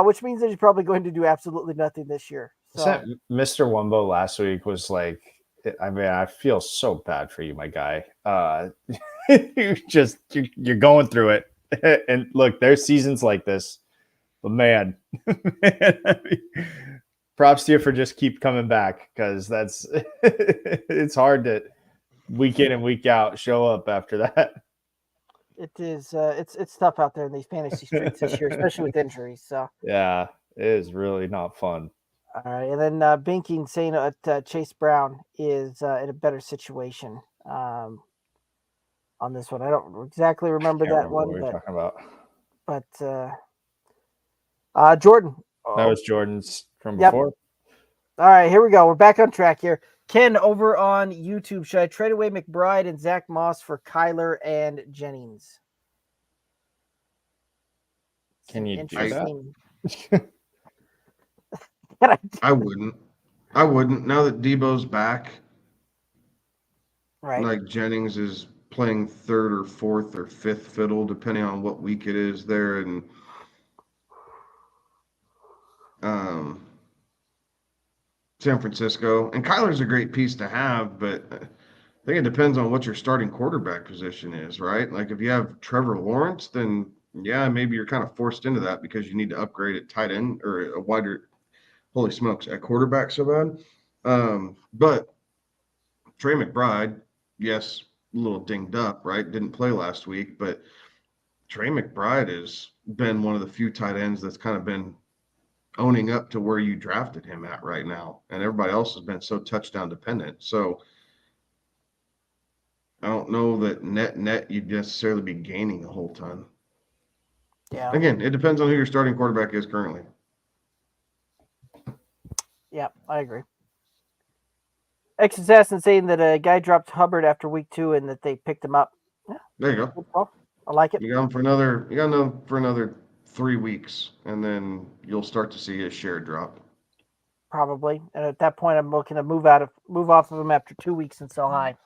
which means that he's probably going to do absolutely nothing this year. So Mr. Wumbo last week was like, I mean, I feel so bad for you, my guy. You're going through it. And look, there's seasons like this, but man, props to you for just keep coming back because it's hard week in and week out show up after that. It is. It's tough out there in these fantasy streets this year, especially with injuries. So Yeah, it is really not fun. all right, and then Binking saying that Chase Brown is in a better situation on this one. I don't exactly remember Can't that remember one, what we're talking about. but Jordan. That was Jordan's from Yep. before. All right, here we go. We're back on track here. Ken over on YouTube. Should I trade away McBride and Zach Moss for Kyler and Jennings? Can you do Interesting. I wouldn't. Now that Debo's back, Right. like Jennings is playing third or fourth or fifth fiddle, depending on what week it is there, and San Francisco. And Kyler's a great piece to have, but I think it depends on what your starting quarterback position is, right? Like if you have Trevor Lawrence, then yeah, maybe you're kind of forced into that because you need to upgrade at tight end or a wider, holy smokes, at quarterback so bad. But Trey McBride, yes, a little dinged up, right? Didn't play last week, but Trey McBride has been one of the few tight ends that's kind of been owning up to where you drafted him at right now. And everybody else has been so touchdown dependent. So I don't know that net you'd necessarily be gaining a whole ton. Yeah. Again, it depends on who your starting quarterback is currently. Yeah, I agree. Ex-Assassin saying that a guy dropped Hubbard after week 2 and that they picked him up. Yeah, There you go. I like it. You got him for another 3 weeks, and then you'll start to see his share drop. Probably. And at that point, I'm looking to move off of him after 2 weeks and sell high.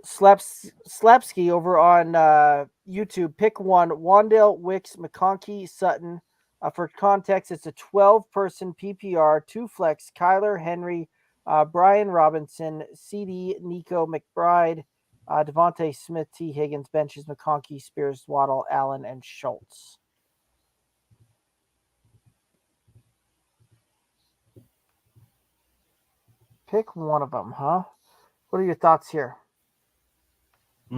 Slapsky over on YouTube. Pick one: Wandale, Wicks, McConkey, Sutton. For context, it's a 12-person PPR, 2 flex: Kyler, Henry, Brian Robinson, CD, Nico, McBride, Devontae Smith, T. Higgins. Benches: McConkey, Spears, Waddle, Allen, and Schultz. Pick one of them, huh? What are your thoughts here? I'd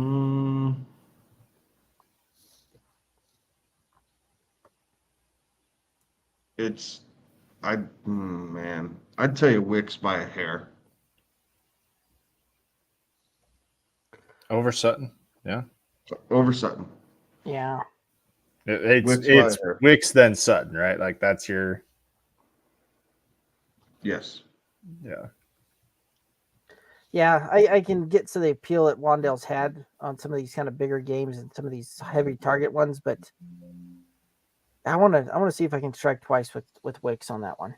tell you Wicks by a hair. Over Sutton, yeah. Over Sutton. Yeah. It's Wicks then Sutton, right? Like that's your. Yes. Yeah. Yeah, I can get to the appeal that Wandale's had on some of these kind of bigger games and some of these heavy target ones, but I want to see if I can strike twice with Wicks on that one.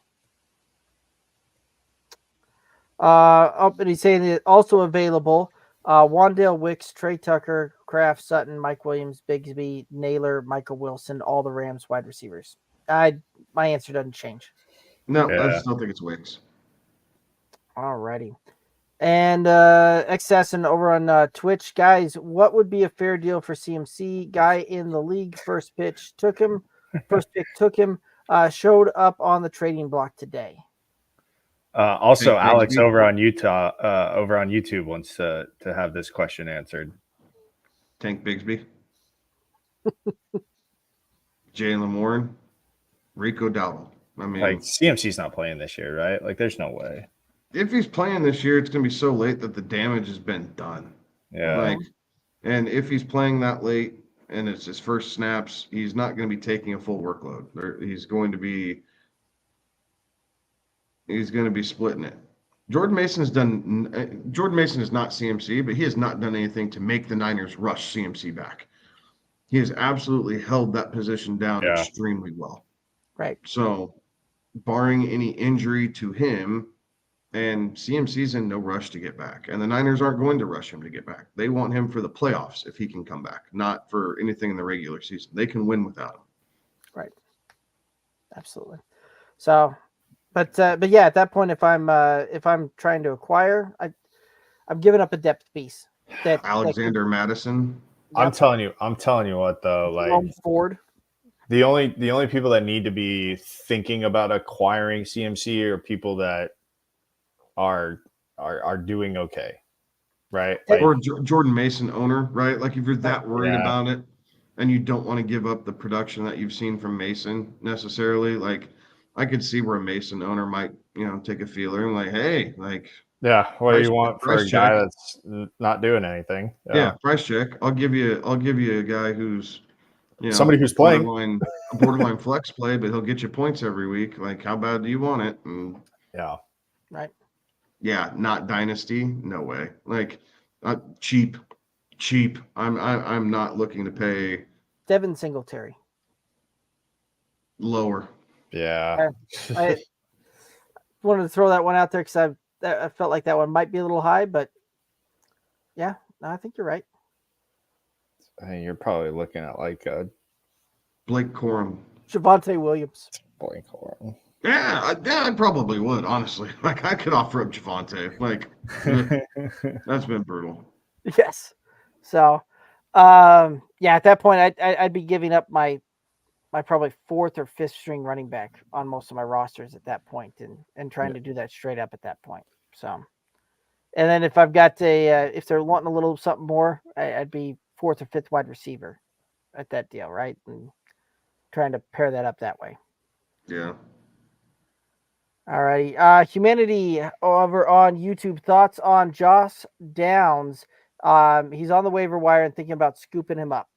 But he's saying it also available: Wandale, Wicks, Trey Tucker, Kraft, Sutton, Mike Williams, Bigsby, Naylor, Michael Wilson, all the Rams wide receivers. My answer doesn't change. No, yeah. I still think it's Wicks. Alrighty. And Ex-Assassin over on Twitch. Guys, what would be a fair deal for CMC? Guy in the league, first pick took him, showed up on the trading block today. Also, Alex over on YouTube wants to have this question answered. Tank Bigsby, Jalen Warren, Rico Dowdle. I mean, like CMC's not playing this year, right? Like, there's no way. If he's playing this year, it's going to be so late that the damage has been done. Yeah. And if he's playing that late and it's his first snaps, he's not going to be taking a full workload. He's going to be splitting it. Jordan Mason is not CMC, but he has not done anything to make the Niners rush CMC back. He has absolutely held that position down extremely well. Right. So, barring any injury to him, and CMC's in no rush to get back. And the Niners aren't going to rush him to get back. They want him for the playoffs if he can come back, not for anything in the regular season. They can win without him. Right. Absolutely. So, but yeah, at that point, if I'm trying to acquire, I'm giving up a depth piece. Alexander Madison. Yep. I'm telling you what though, like Ford. The only people that need to be thinking about acquiring CMC are people that are doing okay, right? Or Jordan Mason owner, right? Like if you're that worried about it and you don't want to give up the production that you've seen from Mason necessarily, like I could see where a Mason owner might, take a feeler and like, hey, like, what do you want for a guy that's not doing anything? Yeah, price check. I'll give you a guy who's, somebody who's playing a borderline flex play, but he'll get you points every week. Like, how bad do you want it? And right. Yeah, not dynasty. No way. Like, cheap. I'm not looking to pay. Devin Singletary. Lower. Yeah. I wanted to throw that one out there because I felt like that one might be a little high, but yeah, no, I think you're right. I mean, you're probably looking at like Blake Corum. Javonte Williams. Blake Corum. Yeah, I probably would, honestly. Like, I could offer up Javonte. Like, that's been brutal. Yes. So, at that point, I'd be giving up my probably fourth or fifth string running back on most of my rosters at that point, and trying to do that straight up at that point. So, and then if I've got if they're wanting a little something more, I'd be fourth or fifth wide receiver at that deal, right? And trying to pair that up that way. Yeah. All righty. Humanity over on YouTube. Thoughts on Josh Downs? He's on the waiver wire and thinking about scooping him up.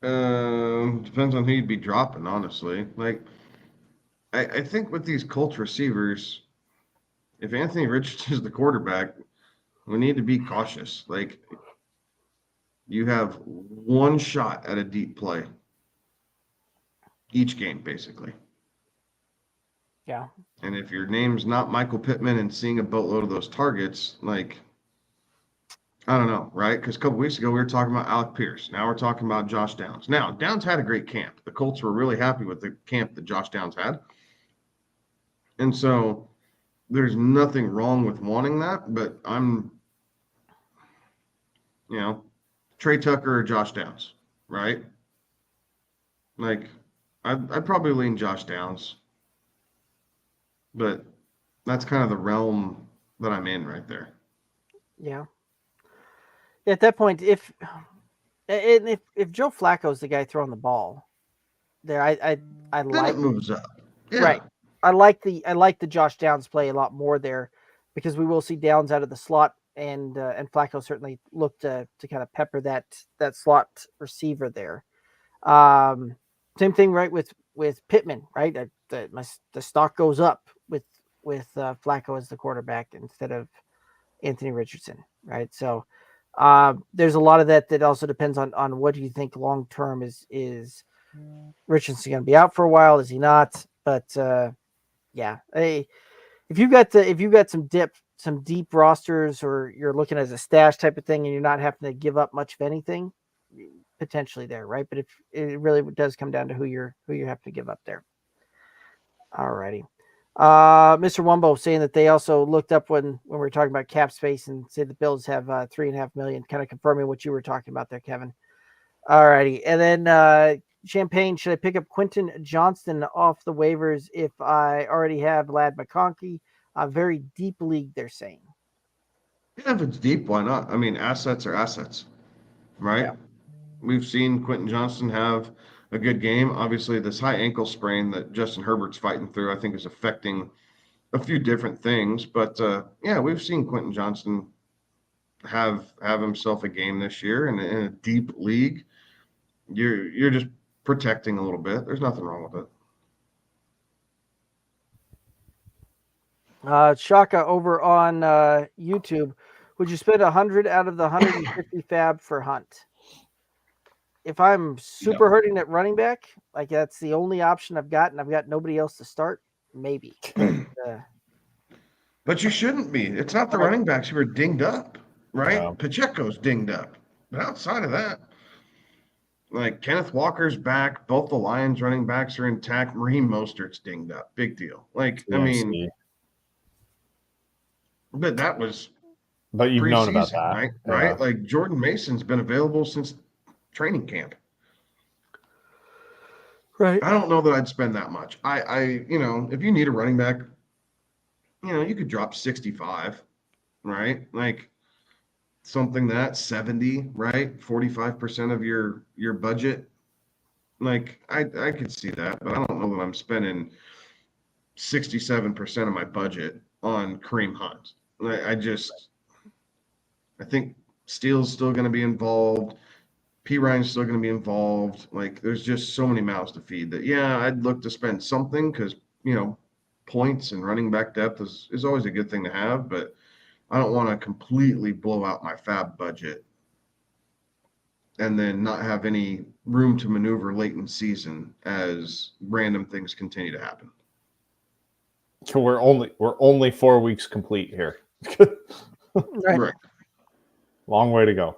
Depends on who you'd be dropping, honestly. Like, I think with these Colts receivers, if Anthony Richardson is the quarterback, we need to be cautious. Like, you have one shot at a deep play each game, basically. Yeah. And if your name's not Michael Pittman and seeing a boatload of those targets, like, I don't know, right? Because a couple weeks ago we were talking about Alec Pierce. Now we're talking about Josh Downs. Now, Downs had a great camp. The Colts were really happy with the camp that Josh Downs had. And so there's nothing wrong with wanting that, but I'm, Trey Tucker or Josh Downs, right? Like, I'd probably lean Josh Downs, but that's kind of the realm that I'm in right there. Yeah. At that point, if Joe Flacco's the guy throwing the ball, there I then like it moves up. Yeah. Right. I like the Josh Downs play a lot more there, because we will see Downs out of the slot, and Flacco certainly looked to kind of pepper that slot receiver there. Same thing, right, with Pittman, right? The stock goes up with Flacco as the quarterback instead of Anthony Richardson, right? So there's a lot of that also depends on what do you think long term is Richardson going to be out for a while? Is he not? But if you've got some deep rosters, or you're looking as a stash type of thing, and you're not having to give up much of anything, potentially there, right? But if it really does come down to who you have to give up there. Alrighty. Mr. Wumbo saying that they also looked up when we were talking about cap space and said the Bills have $3.5 million, kind of confirming what you were talking about there, Kevin. Alrighty. And then Champagne, should I pick up Quentin Johnston off the waivers if I already have Lad McConkey? A very deep league, they're saying. Yeah, if it's deep, why not? I mean, assets are assets, right? Yeah. We've seen Quentin Johnston have a good game. Obviously, this high ankle sprain that Justin Herbert's fighting through, I think, is affecting a few different things. But we've seen Quentin Johnston have himself a game this year, and in a deep league, you're just protecting a little bit. There's nothing wrong with it. Shaka over on YouTube, would you spend 100 out of the 150 fab for Hunt? If I'm super hurting at running back, like that's the only option I've got, and I've got nobody else to start, maybe. But you shouldn't be. It's not the running backs who are dinged up, right? No. Pacheco's dinged up. But outside of that, like Kenneth Walker's back. Both the Lions running backs are intact. Raheem Mostert's dinged up. Big deal. Like, I mean, but that was But you've known about that. Right? Yeah. Right? Like Jordan Mason's been available since training camp. Right. I don't know that I'd spend that much. If you need a running back, you could drop 65, right? Like something that 70, right? 45% of your budget. Like I could see that, but I don't know that I'm spending 67% of my budget on Kareem Hunt. I think Steele's still going to be involved. P. Ryan's still going to be involved. Like, there's just so many mouths to feed that, yeah, I'd look to spend something because, points and running back depth is always a good thing to have, but I don't want to completely blow out my fab budget and then not have any room to maneuver late in season as random things continue to happen. So we're only 4 weeks complete here. Right. Long way to go.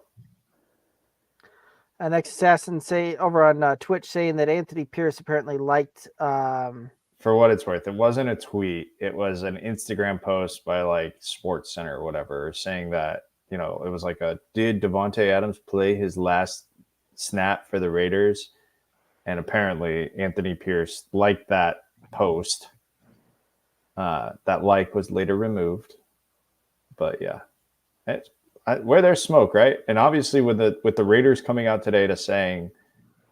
Next assassin over on Twitch saying that Anthony Pierce apparently liked. For what it's worth, it wasn't a tweet. It was an Instagram post by like Sports Center or whatever, saying that it was like did Davante Adams play his last snap for the Raiders? And apparently Anthony Pierce liked that post. That like was later removed, but yeah, where there's smoke, right? And obviously with the Raiders coming out today to saying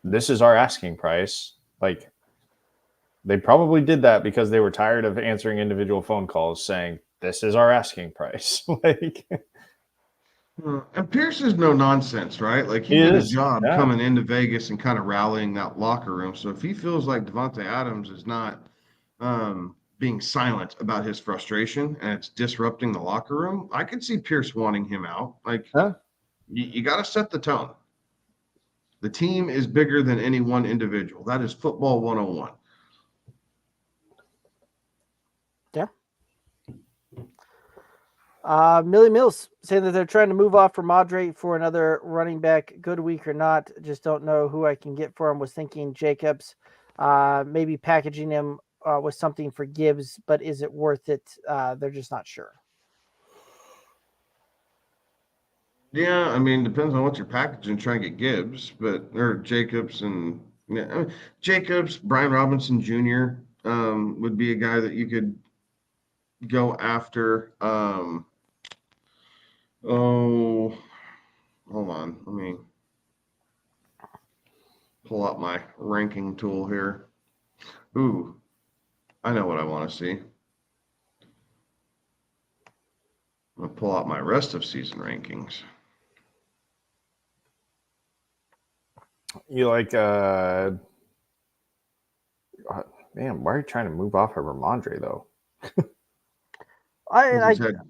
this is our asking price, like they probably did that because they were tired of answering individual phone calls saying this is our asking price. Like, and Pierce is no nonsense, right? Like he did a job coming into Vegas and kind of rallying that locker room. So if he feels like Davante Adams is not being silent about his frustration and it's disrupting the locker room, I could see Pierce wanting him out. Like, you got to set the tone. The team is bigger than any one individual. That is football 101. Yeah. Millie Mills saying that they're trying to move off for Madre for another running back. Good week or not, just don't know who I can get for him. Was thinking Jacobs, maybe packaging him with something for Gibbs, but is it worth it? They're just not sure. Yeah, I mean, depends on what you're packaging. Trying to get Gibbs, or Jacobs, and Jacobs, Brian Robinson Jr. Would be a guy that you could go after. Hold on, let me pull out my ranking tool here. Ooh, I know what I want to see. I'm gonna pull out my rest of season rankings. You like man, why are you trying to move off of Ramondre though? He's had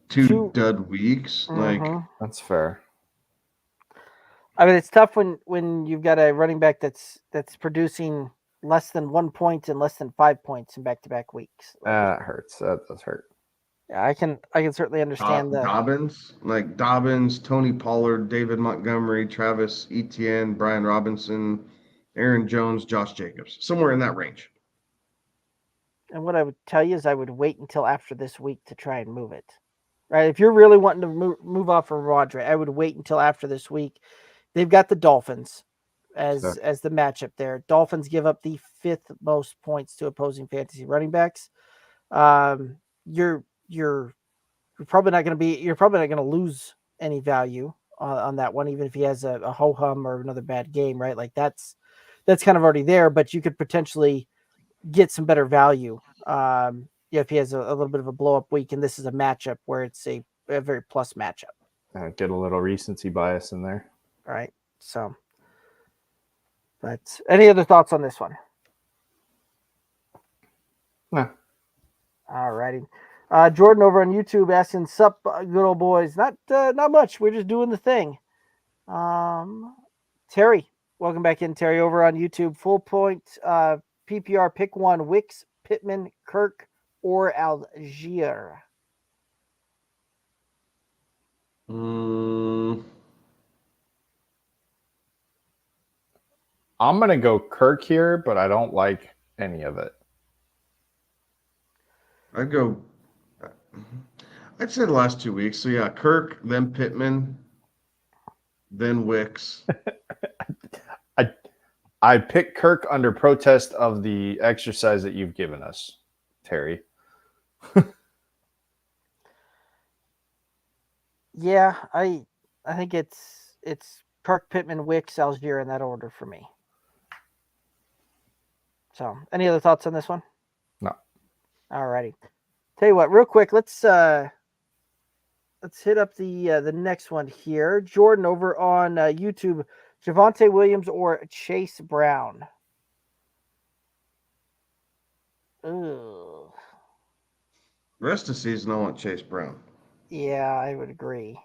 two dud weeks. Like, that's fair. I mean, it's tough when you've got a running back that's producing less than 1 point and less than 5 points in back-to-back weeks. That hurts. That does hurt. Yeah, I can certainly understand that. Dobbins, Tony Pollard, David Montgomery, Travis Etienne, Brian Robinson, Aaron Jones, Josh Jacobs, somewhere in that range. And what I would tell you is I would wait until after this week to try and move it. Right? If you're really wanting to move off of Rodri, I would wait until after this week. They've got the Dolphins as the matchup there. Dolphins give up the 5th most points to opposing fantasy running backs. You're probably not going to lose any value on that one, even if he has a ho-hum or another bad game, right? Like that's kind of already there, but you could potentially get some better value. If he has a little bit of a blow up week, and this is a matchup where it's a very plus matchup. Get a little recency bias in there. All right. So, but any other thoughts on this one? No. All righty. Jordan over on YouTube asking, "Sup, good old boys?" Not much. We're just doing the thing. Terry, welcome back in. Terry over on YouTube. Full point PPR pick one: Wicks, Pittman, Kirk, or Algier. I'm gonna go Kirk here, but I don't like any of it. I'd say the last 2 weeks. So yeah, Kirk, then Pittman, then Wicks. I picked Kirk under protest of the exercise that you've given us, Terry. Yeah, I think it's Kirk, Pittman, Wicks, Algier in that order for me. So, any other thoughts on this one? No. Alrighty. Tell you what, real quick, let's hit up the next one here. Jordan over on YouTube, Javonte Williams or Chase Brown? Ugh. Rest of the season, I want Chase Brown. Yeah, I would agree.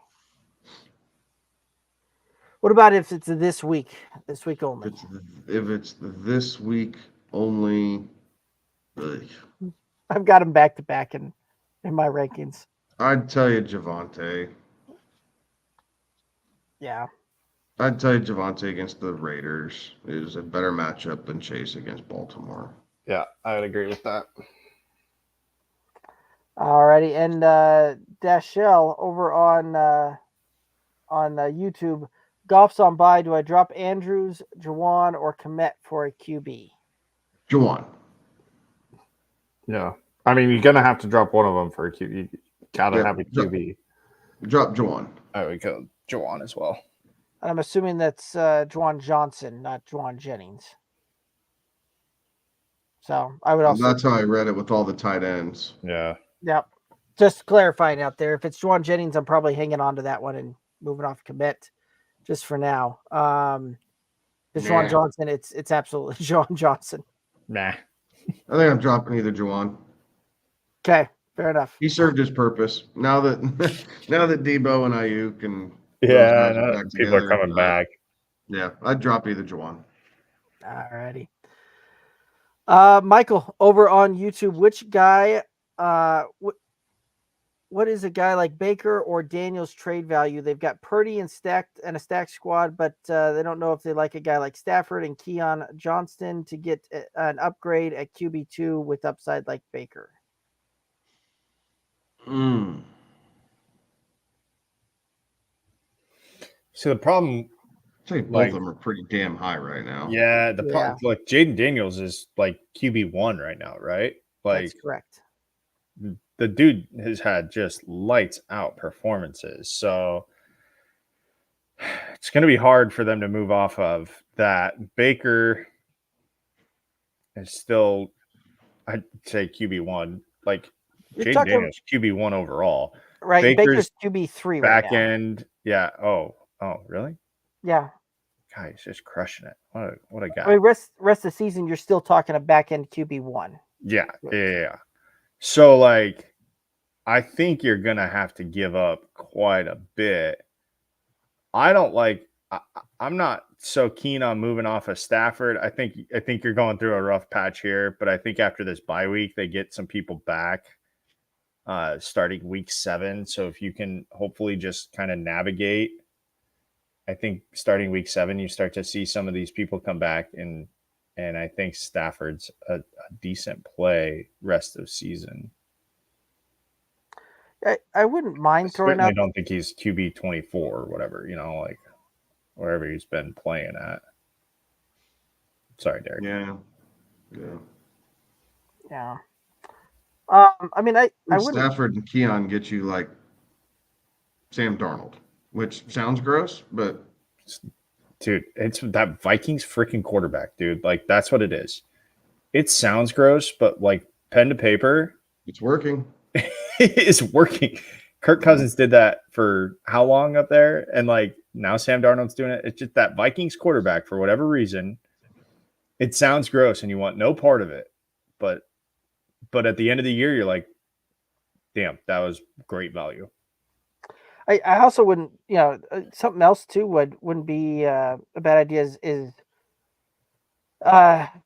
What about if it's this week only? If it's this week only, ugh, I've got him back to back in my rankings. I'd tell you Javonte. Yeah. I'd tell you Javonte against the Raiders is a better matchup than Chase against Baltimore. Yeah, I would agree with that. Alrighty, and Dashell over on YouTube, Goff's on bye. Do I drop Andrews, Juwan, or Komet for a QB? Juwan. Yeah. I mean, you're going to have to drop one of them for a QB. You got to have a drop- QB. Drop Juwan. I would go Juwan as well. And I'm assuming that's Juwan Johnson, not Juwan Jennings. So I would also. That's how I read it with all the tight ends. Yeah. Yep. Just clarifying out there. If it's Juwan Jennings, I'm probably hanging on to that one and moving off Komet just for now. If it's Juwan Johnson, it's absolutely Juwan Johnson. Nah. I think I'm dropping either Juwan. Okay, fair enough. He served his purpose. Now that Debo and Ayuk and Yeah, those guys are back people are together, coming back. Yeah, I'd drop either Juwan. Alrighty. Michael, over on YouTube, which guy, what is a guy like Baker or Daniels trade value? They've got Purdy and a stacked squad, but they don't know if they like a guy like Stafford and Keon Johnston to get an upgrade at QB2 with upside like Baker. So the problem, I think both of them are pretty damn high right now. yeah, the problem, like Jaden Daniels is like QB1 right now, right? Like that's correct. The dude has had just lights out performances, so it's going to be hard for them to move off of that. Baker is still, I'd say QB1. Like Jaden Daniels QB1 overall, right? Baker's QB3 back right now. end. Yeah. Oh, really? Yeah. God, he's just crushing it. What a guy. I mean, rest of the season, you're still talking a back end QB1. Yeah. So, like, I think you're going to have to give up quite a bit. I'm not so keen on moving off of Stafford. I think you're going through a rough patch here, but I think after this bye week, they get some people back starting week 7. So if you can hopefully just kind of navigate, I think starting week 7, you start to see some of these people come back, and I think Stafford's a decent play rest of season. I wouldn't mind throwing out. I don't think he's QB 24 or whatever, like wherever he's been playing at. Sorry, Derek. Yeah. I mean, I would. Stafford and Keon get you like Sam Darnold, which sounds gross, but dude, it's that Vikings freaking quarterback, dude. Like, that's what it is. It sounds gross, but like pen to paper, it's working. It's working. Kirk Cousins did that for how long up there? And like now Sam Darnold's doing it. It's just that Vikings quarterback, for whatever reason, it sounds gross and you want no part of it. But at the end of the year, you're like, damn, that was great value. I also wouldn't, something else too wouldn't be a bad idea is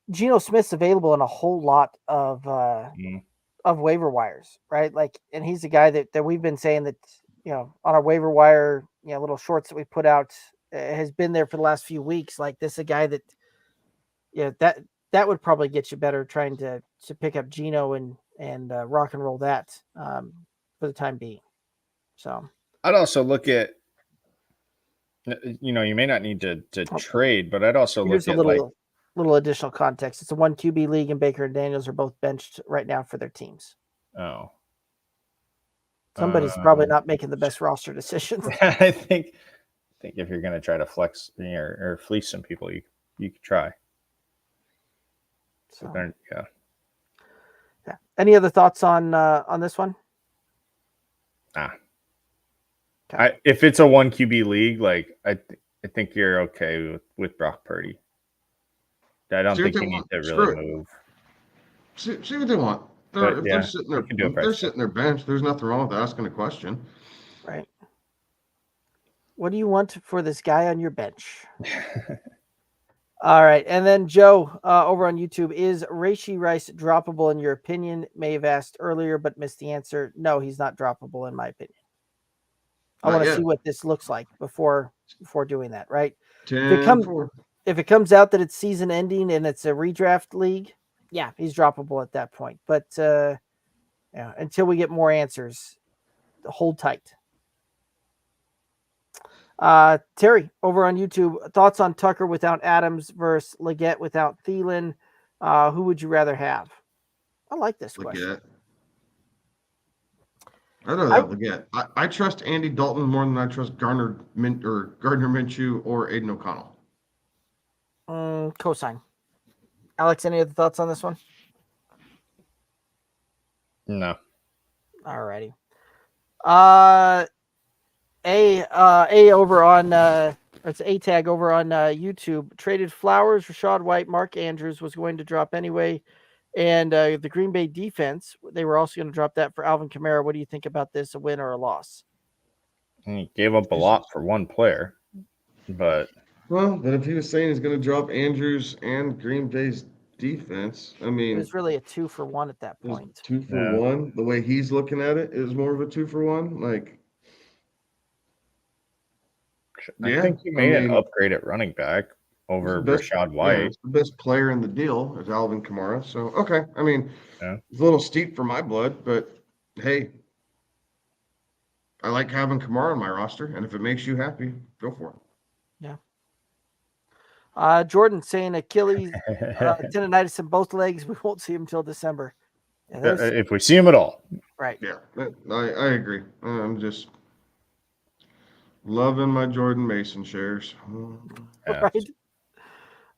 Geno Smith's available in a whole lot of waiver wires, right? Like, and he's the guy that we've been saying that, on our waiver wire, little shorts that we put out has been there for the last few weeks. Like, this is a guy that, that would probably get you better trying to pick up Geno and rock and roll that for the time being. So I'd also look at, you may not need to trade, but I'd also look at little additional context. It's a 1 QB league, and Baker and Daniels are both benched right now for their teams. Oh. Somebody's probably not making the best roster decisions. I think if you're going to try to flex or fleece some people, you could try. So, yeah. Any other thoughts on this one? Okay. If it's a 1 QB league, like I think you're okay with Brock Purdy. I don't think you need to really move. See what they want. If they're sitting their bench, there's nothing wrong with asking a question. Right. What do you want for this guy on your bench? All right. And then Joe over on YouTube, is Rashee Rice droppable in your opinion? May have asked earlier, but missed the answer. No, he's not droppable in my opinion. I want to see what this looks like before doing that, right? If it comes out that it's season ending and it's a redraft league, yeah, he's droppable at that point. But until we get more answers, hold tight. Terry over on YouTube, thoughts on Tucker without Adams versus Leggett without Thielen? Who would you rather have? I like this question. I'd rather have Leggett. I trust Andy Dalton more than I trust Gardner Minshew or Aiden O'Connell. Cosign. Alex, any other thoughts on this one? No. All righty. A over on it's A tag over on YouTube. Traded Flowers, Rashad White, Mark Andrews was going to drop anyway, and the Green Bay defense, they were also going to drop that for Alvin Kamara. What do you think about this? A win or a loss? He gave up a lot for one player, but if he was saying he's going to drop Andrews and Green Bay's defense, I mean, it was really a 2-for-1 at that point. 2-for-1. The way he's looking at it is more of a 2-for-1. Like, I think he made an upgrade at running back over Rashad White. Yeah, the best player in the deal is Alvin Kamara. So, okay. I mean, it's a little steep for my blood, but hey, I like having Kamara on my roster, and if it makes you happy, go for it. Yeah. Jordan saying Achilles tendonitis in both legs. We won't see him until December. Yeah, if we see him at all. Right. Yeah, I agree. I'm just loving my Jordan Mason shares. Yeah. Right.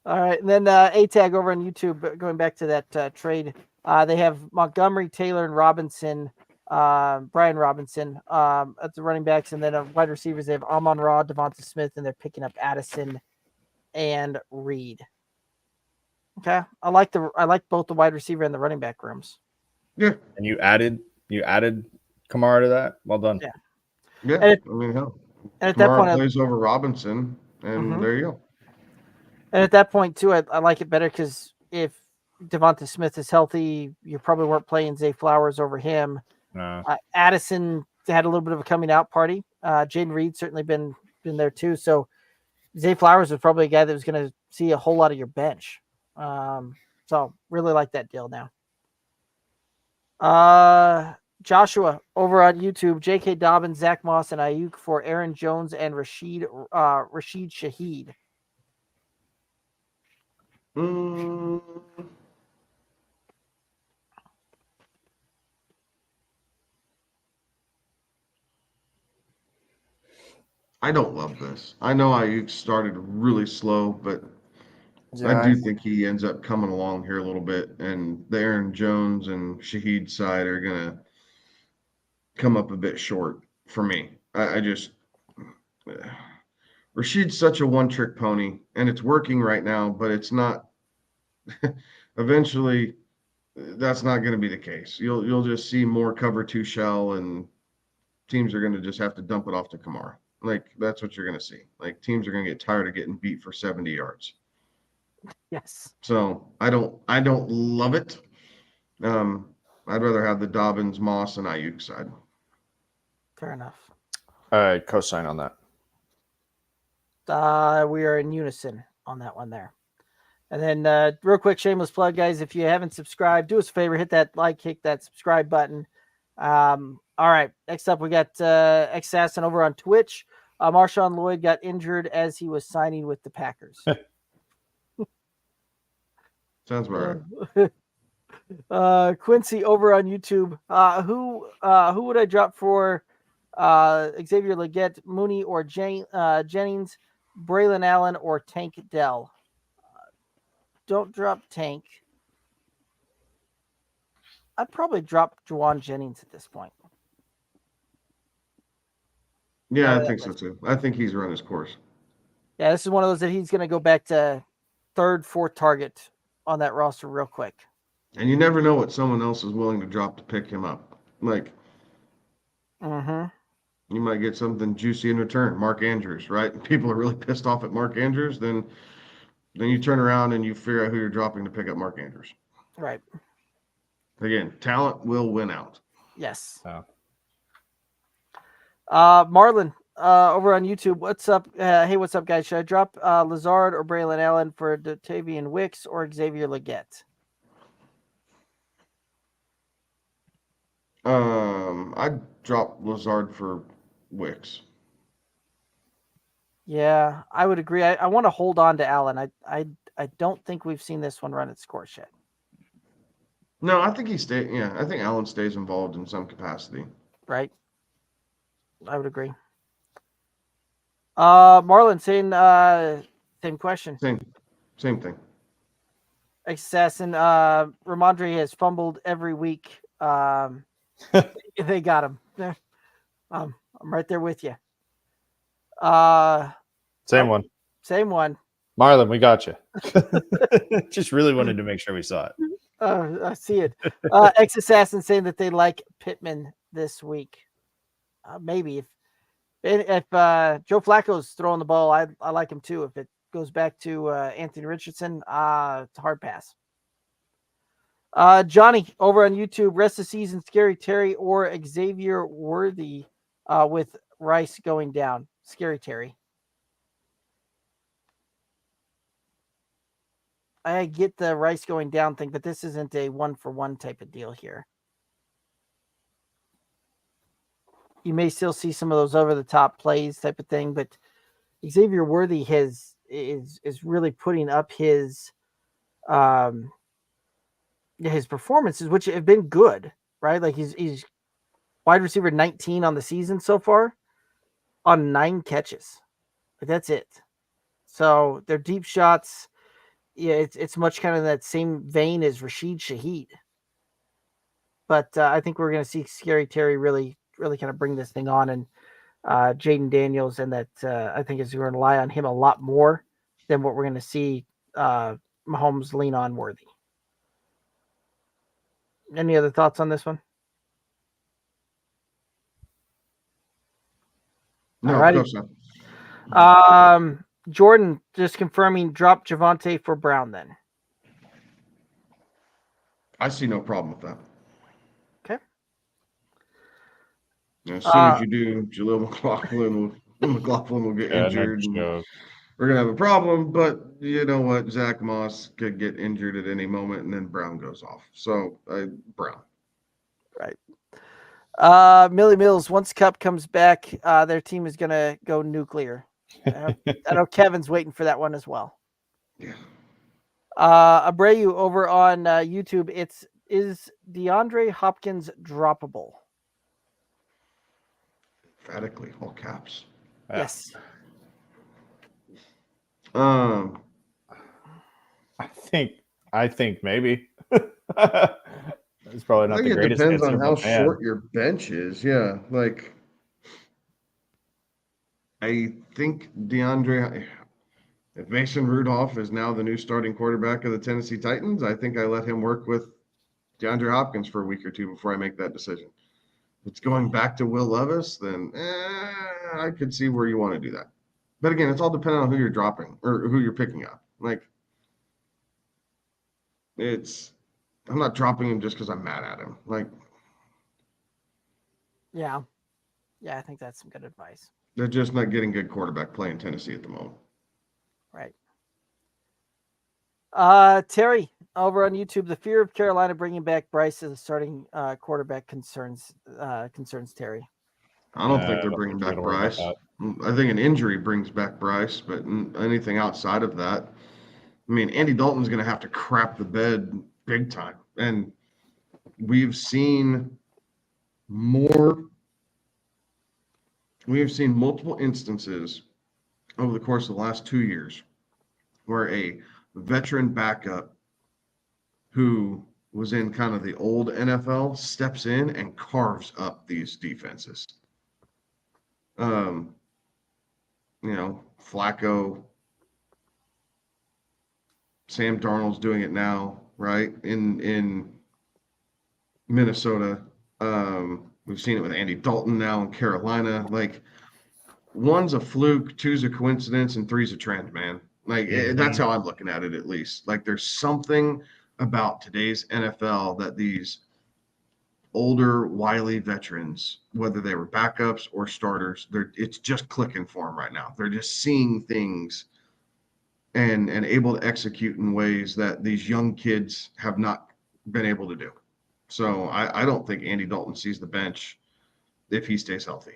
All right. And then A-Tag over on YouTube, going back to that trade, they have Montgomery, Taylor, and Robinson, Brian Robinson at the running backs. And then wide receivers, they have Amon-Ra, Devonta Smith, and they're picking up Addison and Reed. Okay. I like both the wide receiver and the running back rooms. Yeah. And you added Kamara to that? Well done. Yeah. Yeah. I mean, hell. And at that point, plays over Robinson, and there you go. And at that point, too, I like it better because if Devonta Smith is healthy, you probably weren't playing Zay Flowers over him. No. Addison had a little bit of a coming out party. Jaden Reed certainly been there too. So Zay Flowers was probably a guy that was going to see a whole lot of your bench. So really like that deal now. Joshua over on YouTube, J.K. Dobbins, Zach Moss, and Ayuk for Aaron Jones and Rashid Shaheed. I don't love this. I know Ayuk started really slow, but I do think he ends up coming along here a little bit, and the Aaron Jones and Shaheed side are going to come up a bit short for me. Rashid's such a one-trick pony, and it's working right now, but it's not. Eventually, that's not going to be the case. You'll just see more cover 2 shell, and teams are going to just have to dump it off to Kamara. Like, that's what you're going to see. Like, teams are going to get tired of getting beat for 70 yards. Yes. So I don't love it. I'd rather have the Dobbins, Moss, and Ayuk side. Fair enough. Co-sign on that. We are in unison on that one there. And then real quick, shameless plug, guys. If you haven't subscribed, do us a favor, hit that like, hit that subscribe button. All right. Next up, we got Assassin over on Twitch. Marshawn Lloyd got injured as he was signing with the Packers. Sounds about right. Quincy over on YouTube. Who would I drop for Xavier Legette, Mooney, or Jennings, Braylon Allen, or Tank Dell? Don't drop Tank. I'd probably drop Juwan Jennings at this point. Yeah, I think so too. I think he's run his course. Yeah, this is one of those that he's going to go back to third, fourth target on that roster real quick. And you never know what someone else is willing to drop to pick him up. Like, you might get something juicy in return. Mark Andrews, right? And people are really pissed off at Mark Andrews. Then you turn around and you figure out who you're dropping to pick up Mark Andrews. Right. Again, talent will win out. Yes. Oh. Marlon over on YouTube. What's up? Hey, what's up, guys? Should I drop Lazard or Braylon Allen for Dotavian Wicks or Xavier Legette? I'd drop Lazard for Wicks. Yeah, I would agree. I want to hold on to Allen. I don't think we've seen this one run its course yet. No, I think he stays. Yeah, I think Allen stays involved in some capacity. Right. I would agree. Marlon saying same question. Same thing. Assassin Ramondre has fumbled every week. They got him. I'm right there with you. Same one. Same one. Marlon, we got you. Just really wanted to make sure we saw it. I see it. Ex-Assassin saying that they like Pittman this week. Maybe if Joe Flacco's throwing the ball, I like him too. If it goes back to Anthony Richardson, it's a hard pass. Johnny over on YouTube, rest of the season, Scary Terry or Xavier Worthy with Rice going down. Scary Terry. I get the Rice going down thing, but this isn't a 1-for-1 type of deal here. You may still see some of those over the top plays type of thing, but Xavier Worthy is really putting up his performances, which have been good, right? Like he's wide receiver 19 on the season so far on 9 catches. Like that's it. So their deep shots, yeah, it's much kind of that same vein as Rashid Shaheed. But I think we're going to see Scary Terry really kind of bring this thing on, and Jaden Daniels, and that I think is going to rely on him a lot more than what we're going to see Mahomes lean on Worthy. Any other thoughts on this one? No, of course not. Jordan just confirming drop Javonte for Brown then. I see no problem with that. Okay. As soon as you do, Jaleel McLaughlin will get injured. We're going to have a problem, but you know what? Zach Moss could get injured at any moment, and then Brown goes off. So, Brown. Right. Millie Mills, once Cup comes back, their team is going to go nuclear. I know Kevin's waiting for that one as well. Yeah. Abreu over on YouTube, is DeAndre Hopkins droppable? Emphatically, all caps. Yes. I think maybe. It's probably not the greatest. It depends on how short your bench is. Yeah, like I think DeAndre. If Mason Rudolph is now the new starting quarterback of the Tennessee Titans, I think I let him work with DeAndre Hopkins for a week or two before I make that decision. If it's going back to Will Levis, then I could see where you want to do that. But again, it's all dependent on who you're dropping or who you're picking up. Like, I'm not dropping him just because I'm mad at him. Like, yeah, I think that's some good advice. They're just not getting good quarterback play in Tennessee at the moment. Right. Terry over on YouTube, the fear of Carolina bringing back Bryce as a starting quarterback concerns Terry. I don't think they're bringing back Bryce. I think an injury brings back Bryce, but anything outside of that, I mean, Andy Dalton's going to have to crap the bed big time. And we've seen multiple instances over the course of the last 2 years where a veteran backup who was in kind of the old NFL steps in and carves up these defenses. Flacco, Sam Darnold's doing it now, right? In Minnesota. We've seen it with Andy Dalton now in Carolina. Like, one's a fluke, two's a coincidence, and three's a trend, man. Like, that's how I'm looking at it, at least. Like, there's something about today's NFL that these older, wily veterans, whether they were backups or starters, it's just clicking for them right now. They're just seeing things and able to execute in ways that these young kids have not been able to do. So I don't think Andy Dalton sees the bench if he stays healthy.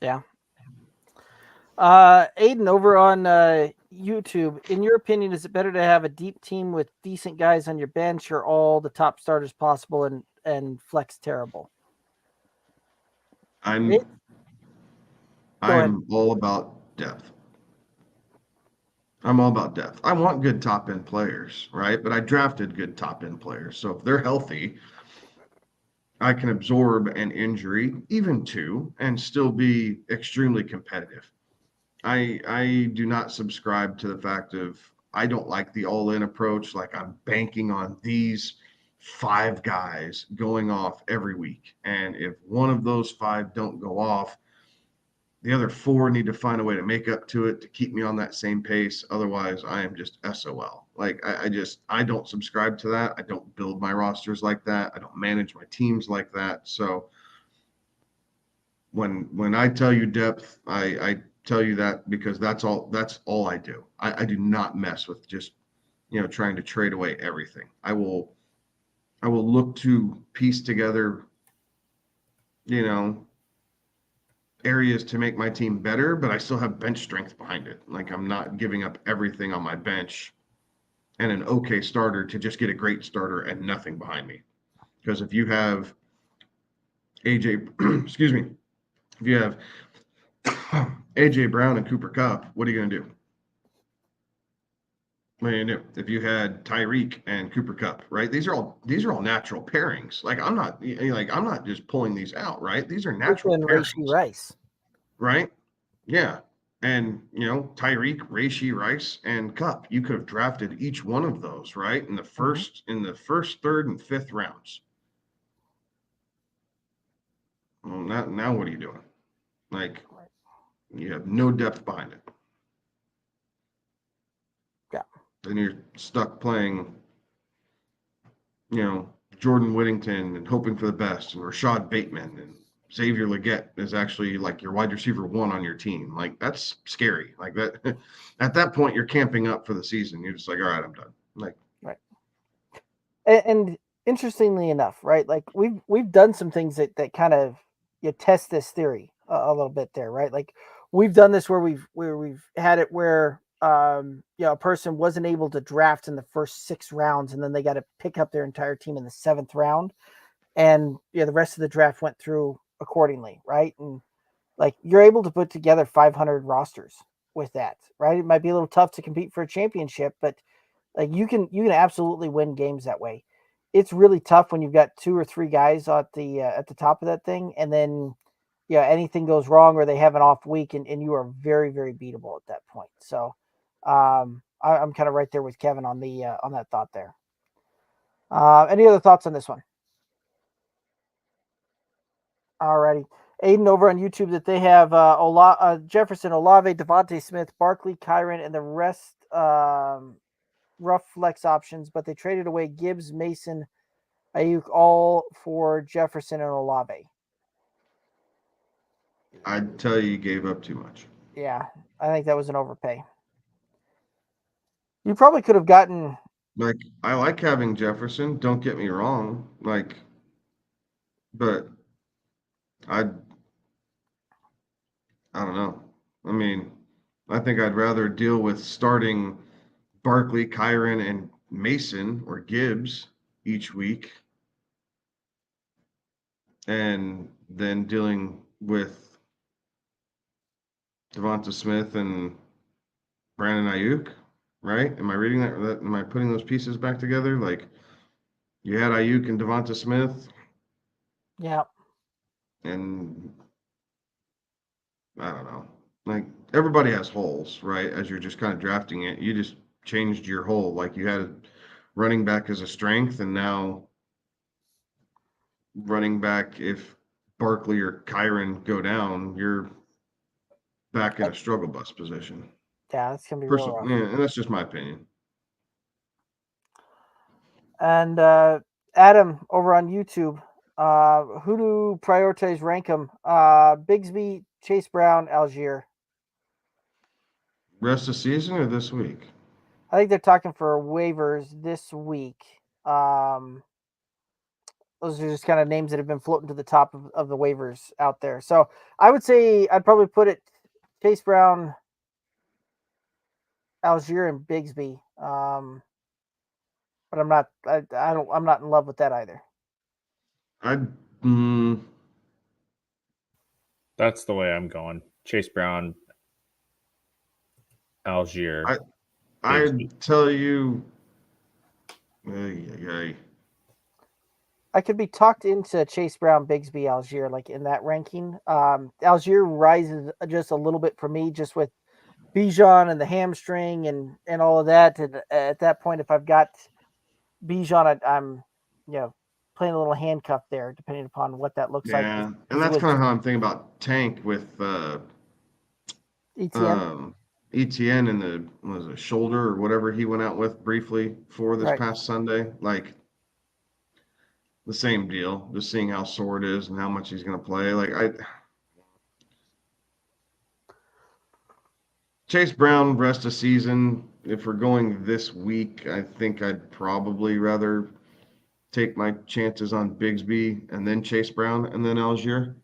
Yeah. Aiden, over on YouTube, in your opinion, is it better to have a deep team with decent guys on your bench or all the top starters possible and flex terrible? I'm all about depth. I'm all about depth. I want good top end players, right? But I drafted good top end players. So if they're healthy, I can absorb an injury, even two, and still be extremely competitive. I do not subscribe to the fact of, I don't like the all-in approach. Like, I'm banking on these 5 guys going off every week. And if one of those 5 don't go off, the other 4 need to find a way to make up to it to keep me on that same pace. Otherwise, I am just SOL. Like, I don't subscribe to that. I don't build my rosters like that. I don't manage my teams like that. So when I tell you depth, I tell you that because that's all I do. I do not mess with just, trying to trade away everything. I will look to piece together, areas to make my team better, but I still have bench strength behind it. Like, I'm not giving up everything on my bench and an okay starter to just get a great starter and nothing behind me. Because if you have AJ, excuse me, if you have AJ Brown and Cooper Kupp, what are you going to do? What are you going to do? If you had Tyreek and Cooper Kupp, right? These are all natural pairings. Like, I'm not just pulling these out, right? These are natural pairings. Rice. Right? Yeah. And, Tyreek, Rashee Rice, and Kupp, you could have drafted each one of those, right? In the first, third, and fifth rounds. Well, now what are you doing? Like, you have no depth behind it. Yeah. Then you're stuck playing, Jordan Whittington and hoping for the best, and Rashad Bateman, and Xavier Legette is actually like your wide receiver 1 on your team. Like, that's scary. Like, that at that point, you're camping up for the season. You're just like, all right, I'm done. Like, right. And interestingly enough, right? Like, we've done some things that kind of test this theory a little bit there, right? Like, we've done this where we've had it where a person wasn't able to draft in the first 6 rounds, and then they got to pick up their entire team in the 7th round, and the rest of the draft went through accordingly, right? And like, you're able to put together 500 rosters with that, right? It might be a little tough to compete for a championship, but like, you can absolutely win games that way. It's really tough when you've got 2 or 3 guys at the top of that thing, and then anything goes wrong or they have an off week, and you are very, very beatable at that point. So I'm kind of right there with Kevin on that thought there. Any other thoughts on this one? Alrighty. Aiden, over on YouTube, that they have Jefferson, Olave, Devontae Smith, Barkley, Kyron, and the rest rough flex options, but they traded away Gibbs, Mason, Ayuk, all for Jefferson and Olave. I'd tell you gave up too much. Yeah, I think that was an overpay. You probably could have gotten... Like, I like having Jefferson, don't get me wrong. Like, but I don't know. I mean, I think I'd rather deal with starting Barkley, Kyron, and Mason or Gibbs each week, and then dealing with Devonta Smith and Brandon Ayuk, right? Am I reading that? Am I putting those pieces back together? Like you had Ayuk and Devonta Smith, Yeah. and I don't know. Like everybody has holes, right? As you're just kind of drafting it, you just changed your hole. Like you had running back as a strength, and now running back, if Barkley or Kyron go down, you're back in a struggle bus position. Yeah, it's gonna be real rough. Personally, yeah, and that's just my opinion. And Adam over on YouTube, who do prioritize rank them? Bigsby, Chase Brown, Algier. Rest of season or this week? I think they're talking for waivers this week. Those are just kind of names that have been floating to the top of the waivers out there. So I would say I'd probably put it Chase Brown, Algier, and Bigsby. But I'm not. I'm not in love with that either. That's the way I'm going. Chase Brown, Algier. I'd tell you. I could be talked into Chase Brown, Bigsby, Algier, like in that ranking. Algier rises just a little bit for me, just with Bijan and the hamstring and all of that. And at that point, if I've got Bijan, I'm playing a little handcuff there, depending upon what that looks like. Yeah, and that's kind of how I'm thinking about Tank with ETN. ETN and the shoulder or whatever he went out with briefly for this past Sunday. Like the same deal, just seeing how sore it is and how much he's going to play. Chase Brown rest of season. If we're going this week, I think I'd probably rather take my chances on Bigsby and then Chase Brown and then Algier.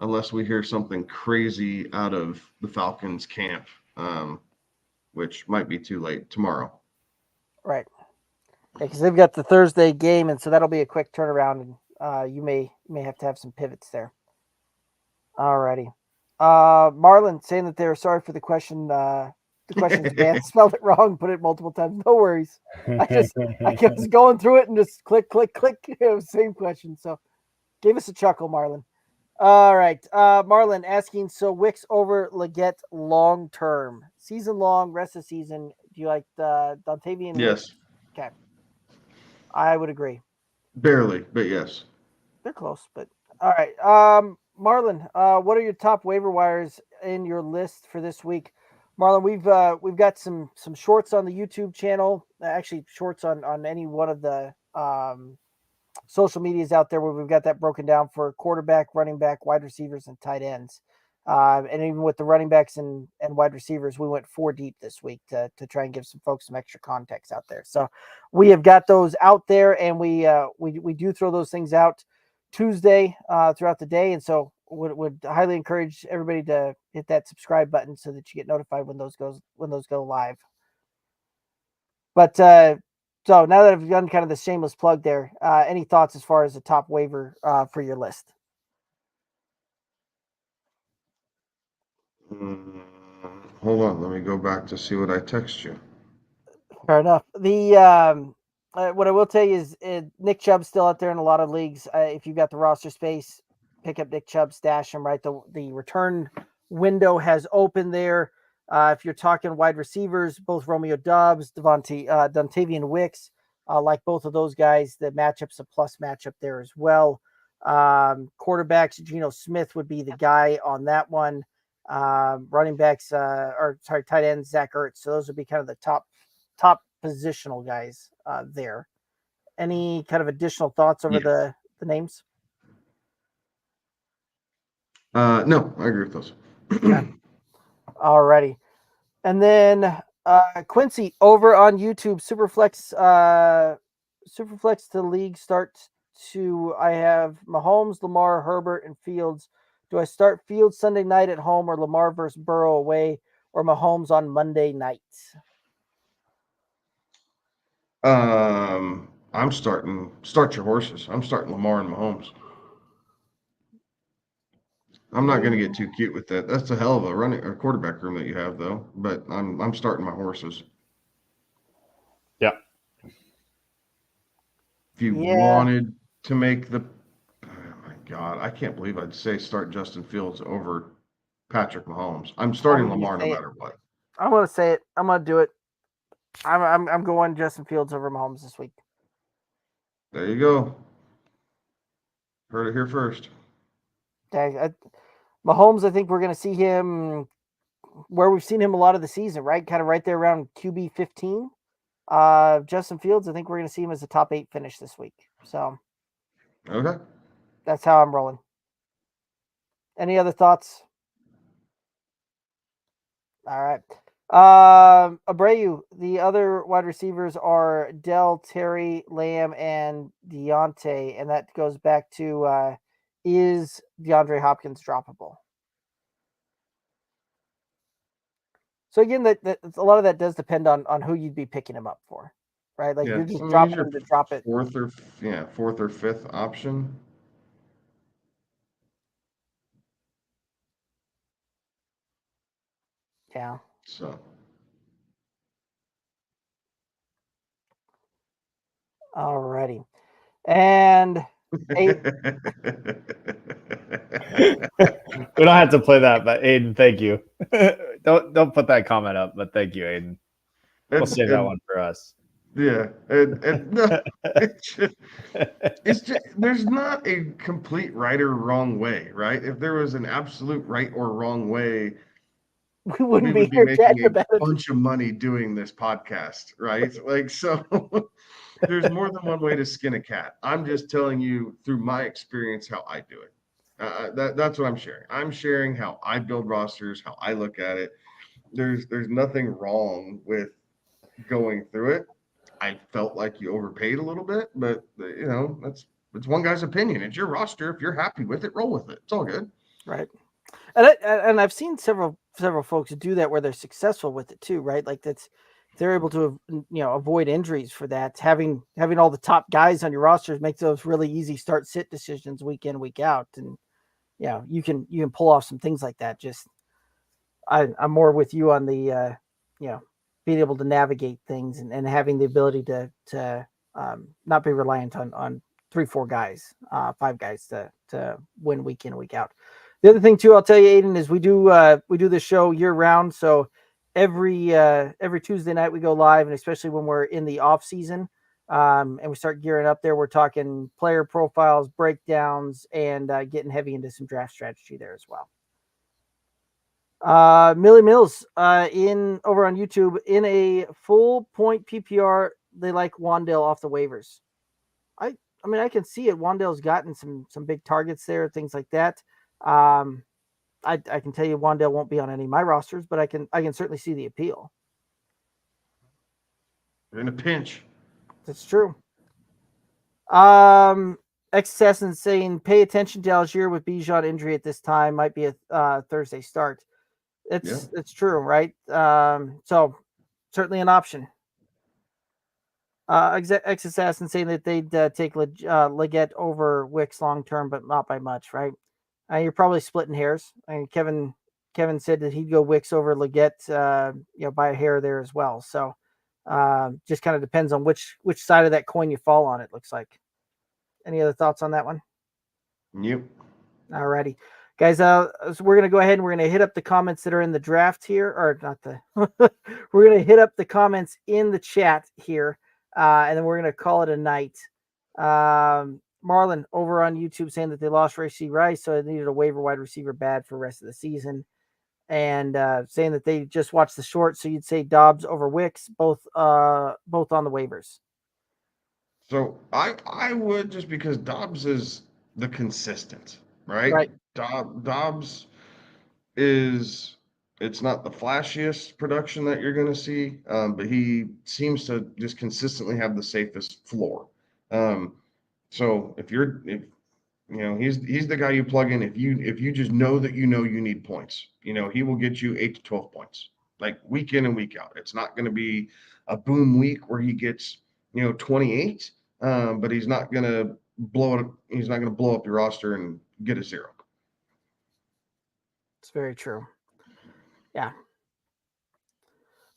Unless we hear something crazy out of the Falcons camp, which might be too late tomorrow. Right. Because they've got the Thursday game, and so that'll be a quick turnaround, and you may have to have some pivots there. Alrighty. Marlon saying that they're sorry for the question. The question's banned. Spelled it wrong. Put it multiple times. No worries. I kept going through it and just click. Same question. So gave us a chuckle, Marlon. All right. Marlon asking, so Wicks over Leggett long term, season long, rest of season. Do you like Dontavian? Yes. Okay. I would agree. Barely, but yes. They're close, but all right. Marlon, what are your top waiver wires in your list for this week? Marlon, we've got some shorts on the YouTube channel. Actually, shorts on any one of the social medias out there where we've got that broken down for quarterback, running back, wide receivers, and tight ends. And even with the running backs and wide receivers, we went 4 deep this week to try and give some folks some extra context out there. So we have got those out there, and we do throw those things out Tuesday throughout the day. And so would highly encourage everybody to hit that subscribe button so that you get notified when those go live. But so now that I've done kind of the shameless plug there, any thoughts as far as the top waiver for your list? Hold on, let me go back to see what I text you. Fair enough. The what I will tell you is Nick Chubb's still out there in a lot of leagues. If you've got the roster space, pick up Nick Chubb, stash him. Right, the return window has opened there. If you're talking wide receivers, both Romeo Doubs, Dontavian Wicks, like both of those guys, the matchup's a plus matchup there as well. Quarterbacks, Geno Smith would be the guy on that one. Running backs, tight ends, Zach Ertz. So those would be kind of the top positional guys there. Any kind of additional thoughts over the names? No, I agree with those. Okay. Alrighty. And then Quincy over on YouTube, Superflex to league start to, I have Mahomes, Lamar, Herbert, and Fields Do I start Fields Sunday night at home or Lamar versus Burrow away or Mahomes on Monday night? Start your horses. I'm starting Lamar and Mahomes. I'm not going to get too cute with that. That's a hell of a quarterback room that you have, though. But I'm starting my horses. Yeah. If you wanted to make the, oh my God, I can't believe I'd say start Justin Fields over Patrick Mahomes. I'm starting Lamar no matter what. I'm going to say it. I'm going to do it. I'm going Justin Fields over Mahomes this week. There you go. Heard it here first. Okay, Mahomes, I think we're going to see him where we've seen him a lot of the season, right? Kind of right there around QB 15. Justin Fields, I think we're going to see him as a top 8 finish this week. So, okay, that's how I'm rolling. Any other thoughts? All right. Abreu, the other wide receivers are Dell, Terry, Lamb, and Deontay, and that goes back to is DeAndre Hopkins droppable? So again, that a lot of that does depend on who you'd be picking him up for, right? Like you're just dropping him to drop it. Fourth or fifth option. Yeah. So. Alrighty. And we don't have to play that, but Aiden, thank you. don't put that comment up, but thank you, Aiden. We'll save that one for us. Yeah, and no, it's just there's not a complete right or wrong way, right? If there was an absolute right or wrong way, we would be making a bunch of money doing this podcast, right? Like, so there's more than one way to skin a cat. I'm just telling you through my experience how I do it. That's what I'm sharing. I'm sharing how I build rosters, how I look at it. There's nothing wrong with going through it. I felt like you overpaid a little bit, but it's one guy's opinion. It's your roster. If you're happy with it, roll with it. It's all good. Right. And I've seen several folks do that where they're successful with it too, right? Like they're able to avoid injuries for that. Having all the top guys on your rosters makes those really easy start sit decisions week in, week out, and you can pull off some things like that. Just I'm more with you on the being able to navigate things and having the ability to not be reliant on 3-4 guys, 5 guys to win week in, week out. The other thing too, I'll tell you, Aiden, is we do this show year round. So every Tuesday night we go live, and especially when we're in the off season, and we start gearing up there, we're talking player profiles, breakdowns, and getting heavy into some draft strategy there as well. Millie Mills over on YouTube in a full point PPR, they like Wan'Dale off the waivers. I mean, I can see it. Wan'Dale's gotten some big targets there, things like that. I can tell you Wan'Dale won't be on any of my rosters, but I can certainly see the appeal. You're in a pinch. That's true. X-Assassin saying pay attention to Algier with Bijan injury at this time, might be a Thursday start. It's true, right? So certainly an option. X-Assassin saying that they'd take Leggett over Wicks long term, but not by much, right? You're probably splitting hairs. I mean, Kevin said that he'd go Wicks over Leggett, by a hair there as well. So just kind of depends on which side of that coin you fall on, it looks like. Any other thoughts on that one? Yep. All righty. Guys, so we're going to go ahead and we're going to hit up the comments that are in the draft here, or not we're going to hit up the comments in the chat here, and then we're going to call it a night. Marlon over on YouTube saying that they lost Rashee Rice, so they needed a waiver wide receiver bad for the rest of the season, and saying that they just watched the short, so you'd say Dobbs over Wicks, both on the waivers. So I would, just because Dobbs is the consistent, right? Right. Dobbs it's not the flashiest production that you're going to see, but he seems to just consistently have the safest floor. So if He's the guy you plug in if you just know that you need points. He will get you 8 to 12 points, like week in and week out. It's not going to be a boom week where he gets 28, but he's not going to blow it. He's not going to blow up your roster and get a 0. It's very true. Yeah.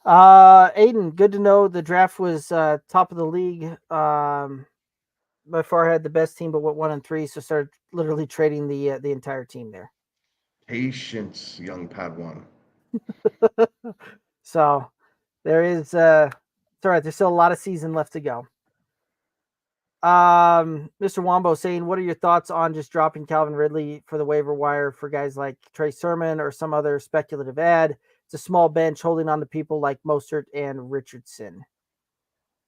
Aiden, good to know the draft was top of the league. By far had the best team, but went 1-3, so started literally trading the entire team there. Patience, young Padawan. So there is it's all right. There's still a lot of season left to go. Mr. Wombo saying, what are your thoughts on just dropping Calvin Ridley for the waiver wire for guys like Trey Sermon or some other speculative ad? It's a small bench holding on to people like Mostert and Richardson.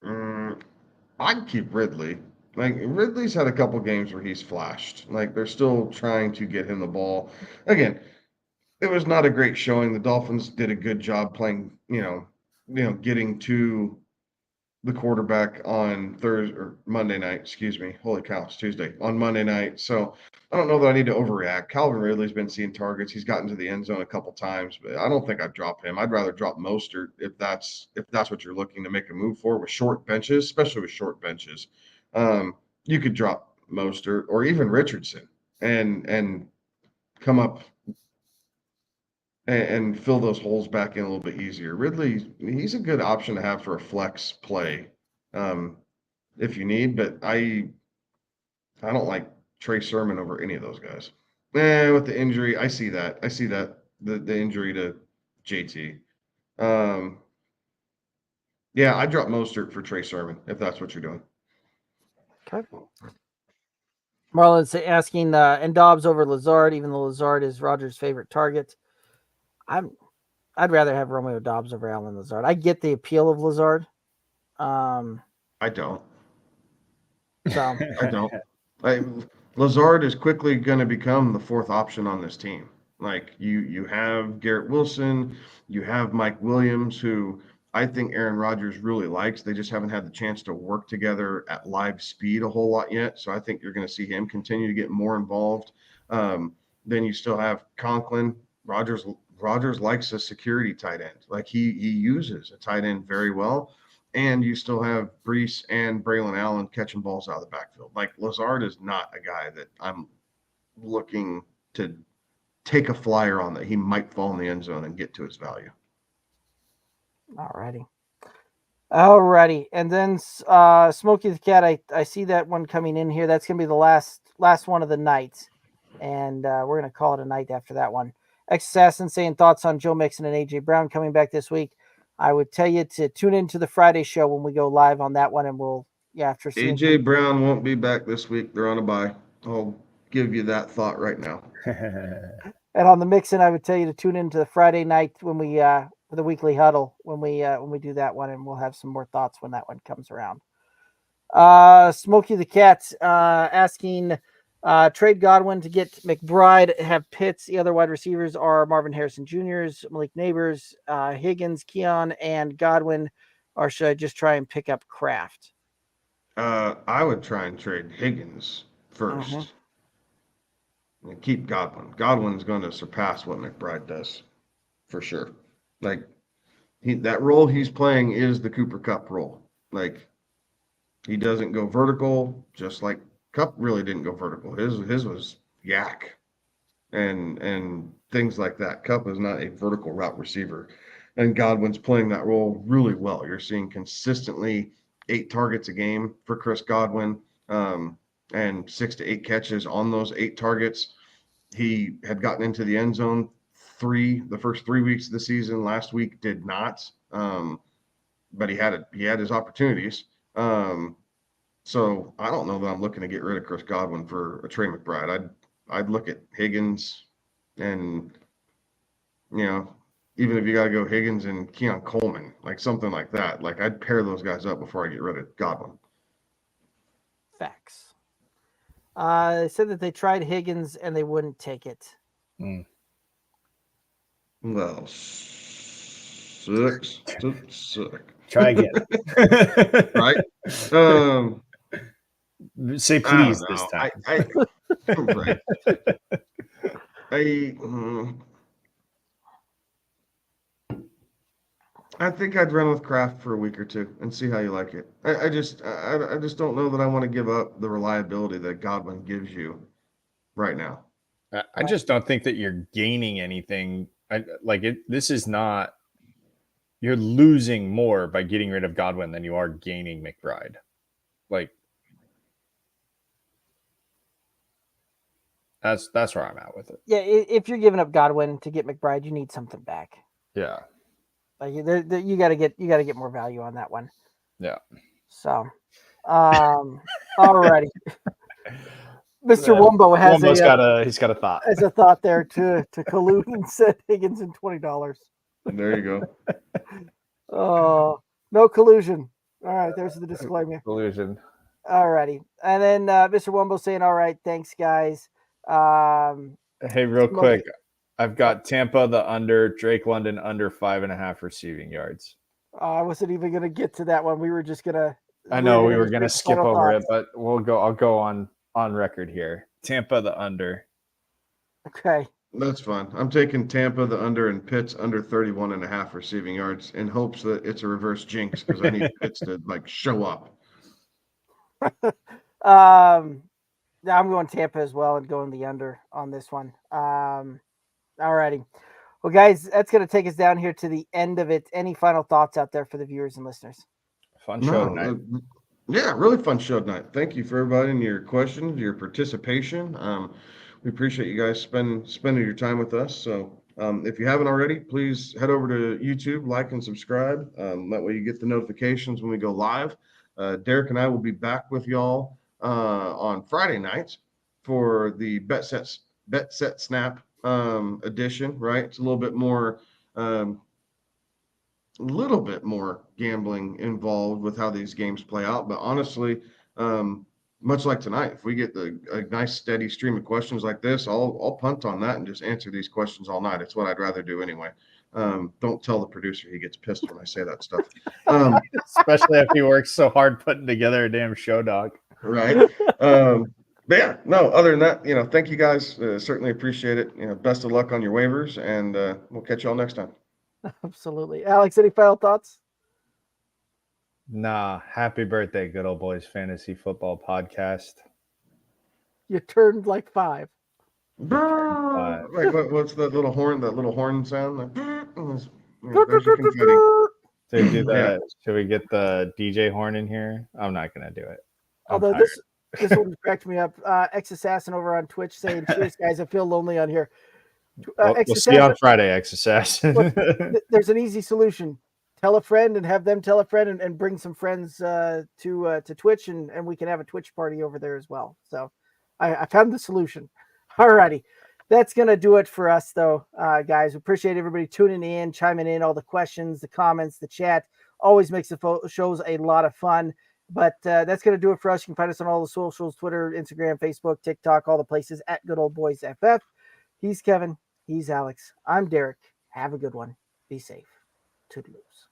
I'd keep Ridley. Like, Ridley's had a couple games where he's flashed. Like, they're still trying to get him the ball. Again, it was not a great showing. The Dolphins did a good job playing, getting to the quarterback on Thursday or Monday night. Excuse me. Holy cow, it's Tuesday. On Monday night. So I don't know that I need to overreact. Calvin Ridley's been seeing targets. He's gotten to the end zone a couple times, but I don't think I'd drop him. I'd rather drop Mostert if that's what you're looking to make a move for with short benches, especially with short benches. You could drop Mostert or even Richardson and come up and fill those holes back in a little bit easier. Ridley, he's a good option to have for a flex play if you need, but I don't like Trey Sermon over any of those guys. With the injury, I see that. The injury to JT. Yeah, I drop Mostert for Trey Sermon if that's what you're doing. Okay. Marlon's asking, and Dobbs over Lazard, even though Lazard is Rodgers' favorite target. I'd rather have Romeo Dobbs over Alan Lazard. I get the appeal of Lazard. I don't. So I don't. Lazard is quickly going to become the fourth option on this team. Like you have Garrett Wilson, you have Mike Williams, who I think Aaron Rodgers really likes. They just haven't had the chance to work together at live speed a whole lot yet. So I think you're going to see him continue to get more involved. Then you still have Conklin. Rodgers likes a security tight end. Like he uses a tight end very well. And you still have Brees and Braylon Allen catching balls out of the backfield. Like Lazard is not a guy that I'm looking to take a flyer on that he might fall in the end zone and get to his value. Alrighty. And then Smokey the Cat, I see that one coming in here. That's going to be the last one of the night. And we're going to call it a night after that one. Ex-Assassin saying thoughts on Joe Mixon and A.J. Brown coming back this week. I would tell you to tune into the Friday show when we go live on that one, and we'll after seeing A.J. Brown won't be back this week. They're on a bye. I'll give you that thought right now. And on the Mixon, I would tell you to tune into the Friday night when we for the weekly huddle when we do that one, and we'll have some more thoughts when that one comes around. Smokey the Cat asking trade Godwin to get McBride, have Pitts. The other wide receivers are Marvin Harrison Jr.'s, Malik Neighbors, Higgins, Keon, and Godwin. Or should I just try and pick up Kraft? I would try and trade Higgins first. And keep Godwin. Godwin's going to surpass what McBride does, for sure. Like that role he's playing is the Cooper Kupp role. Like he doesn't go vertical, just like Kupp really didn't go vertical. His was yak and things like that. Kupp is not a vertical route receiver, and Godwin's playing that role really well. You're seeing consistently 8 targets a game for Chris Godwin. And 6 to 8 catches on those 8 targets. He had gotten into the end zone the first 3 weeks of the season. Last week did not, but he had his opportunities. So I don't know that I'm looking to get rid of Chris Godwin for a Trey McBride. I'd look at Higgins, and even if you got to go Higgins and Keon Coleman, like something like that. Like I'd pair those guys up before I get rid of Godwin. Facts. They said that they tried Higgins and they wouldn't take it. Well, sucks. Try again. Right? Say please I this don't know. time. Right. I think I'd run with Kraft for a week or two and see how you like it. I just don't know that I want to give up the reliability that Godwin gives you right now. I just don't think that you're gaining anything. This is not. You're losing more by getting rid of Godwin than you are gaining McBride. Like that's where I'm at with it. Yeah, if you're giving up Godwin to get McBride, you need something back. Yeah. Like you got to get more value on that one. Yeah. So, alrighty. Mr. Wumbo has he's got a thought. Has a thought there to collude and set Higgins in $20. There you go. Oh, no collusion. All right, there's the disclaimer. Collusion. Alrighty, and then Mr. Wumbo saying, "All right, thanks, guys." Hey, real quick, I've got Tampa the under, Drake London under 5.5 receiving yards. I wasn't even going to get to that one. We were just gonna. I know we were gonna skip over it, but I'll go on record here. Tampa the under. Okay. That's fine. I'm taking Tampa the under and Pitts under 31.5 receiving yards in hopes that it's a reverse jinx because I need Pitts to show up. Yeah, I'm going Tampa as well and going the under on this one. Alrighty. Well, guys, that's going to take us down here to the end of it. Any final thoughts out there for the viewers and listeners? Fun show tonight. Yeah, really fun show tonight. Thank you for everybody and your questions, your participation. We appreciate you guys spending your time with us. So if you haven't already, please head over to YouTube, like and subscribe. That way you get the notifications when we go live. Derek and I will be back with y'all on Friday nights for the Bet Set Snap edition, right? It's a little bit more gambling involved with how these games play out. But honestly, much like tonight, if we get a nice steady stream of questions like this, I'll punt on that and just answer these questions all night. It's what I'd rather do anyway. Don't tell the producer, he gets pissed when I say that stuff. Especially if he works so hard putting together a damn show, dog. Right. But yeah, no, other than that, thank you guys. Certainly appreciate it. Best of luck on your waivers, and we'll catch y'all next time. Absolutely. Alex, any final thoughts? Nah, happy birthday, Good Old Boys Fantasy Football Podcast. You turned like 5. What's that little horn sound? There's your confetti. Should we get the DJ horn in here? I'm not gonna do it. Although this one cracked me up. Ex Assassin over on Twitch saying, "Cheers, guys. I feel lonely on here." We'll see you on Friday, Ex Assassin. There's an easy solution. Tell a friend and have them tell a friend and bring some friends to Twitch and we can have a Twitch party over there as well. So I found the solution. Alrighty. That's going to do it for us though, guys. We appreciate everybody tuning in, chiming in, all the questions, the comments, the chat. Always makes the shows a lot of fun. But that's going to do it for us. You can find us on all the socials, Twitter, Instagram, Facebook, TikTok, all the places at Good Old Boys FF. He's Kevin. He's Alex. I'm Derek. Have a good one. Be safe. Toodaloos.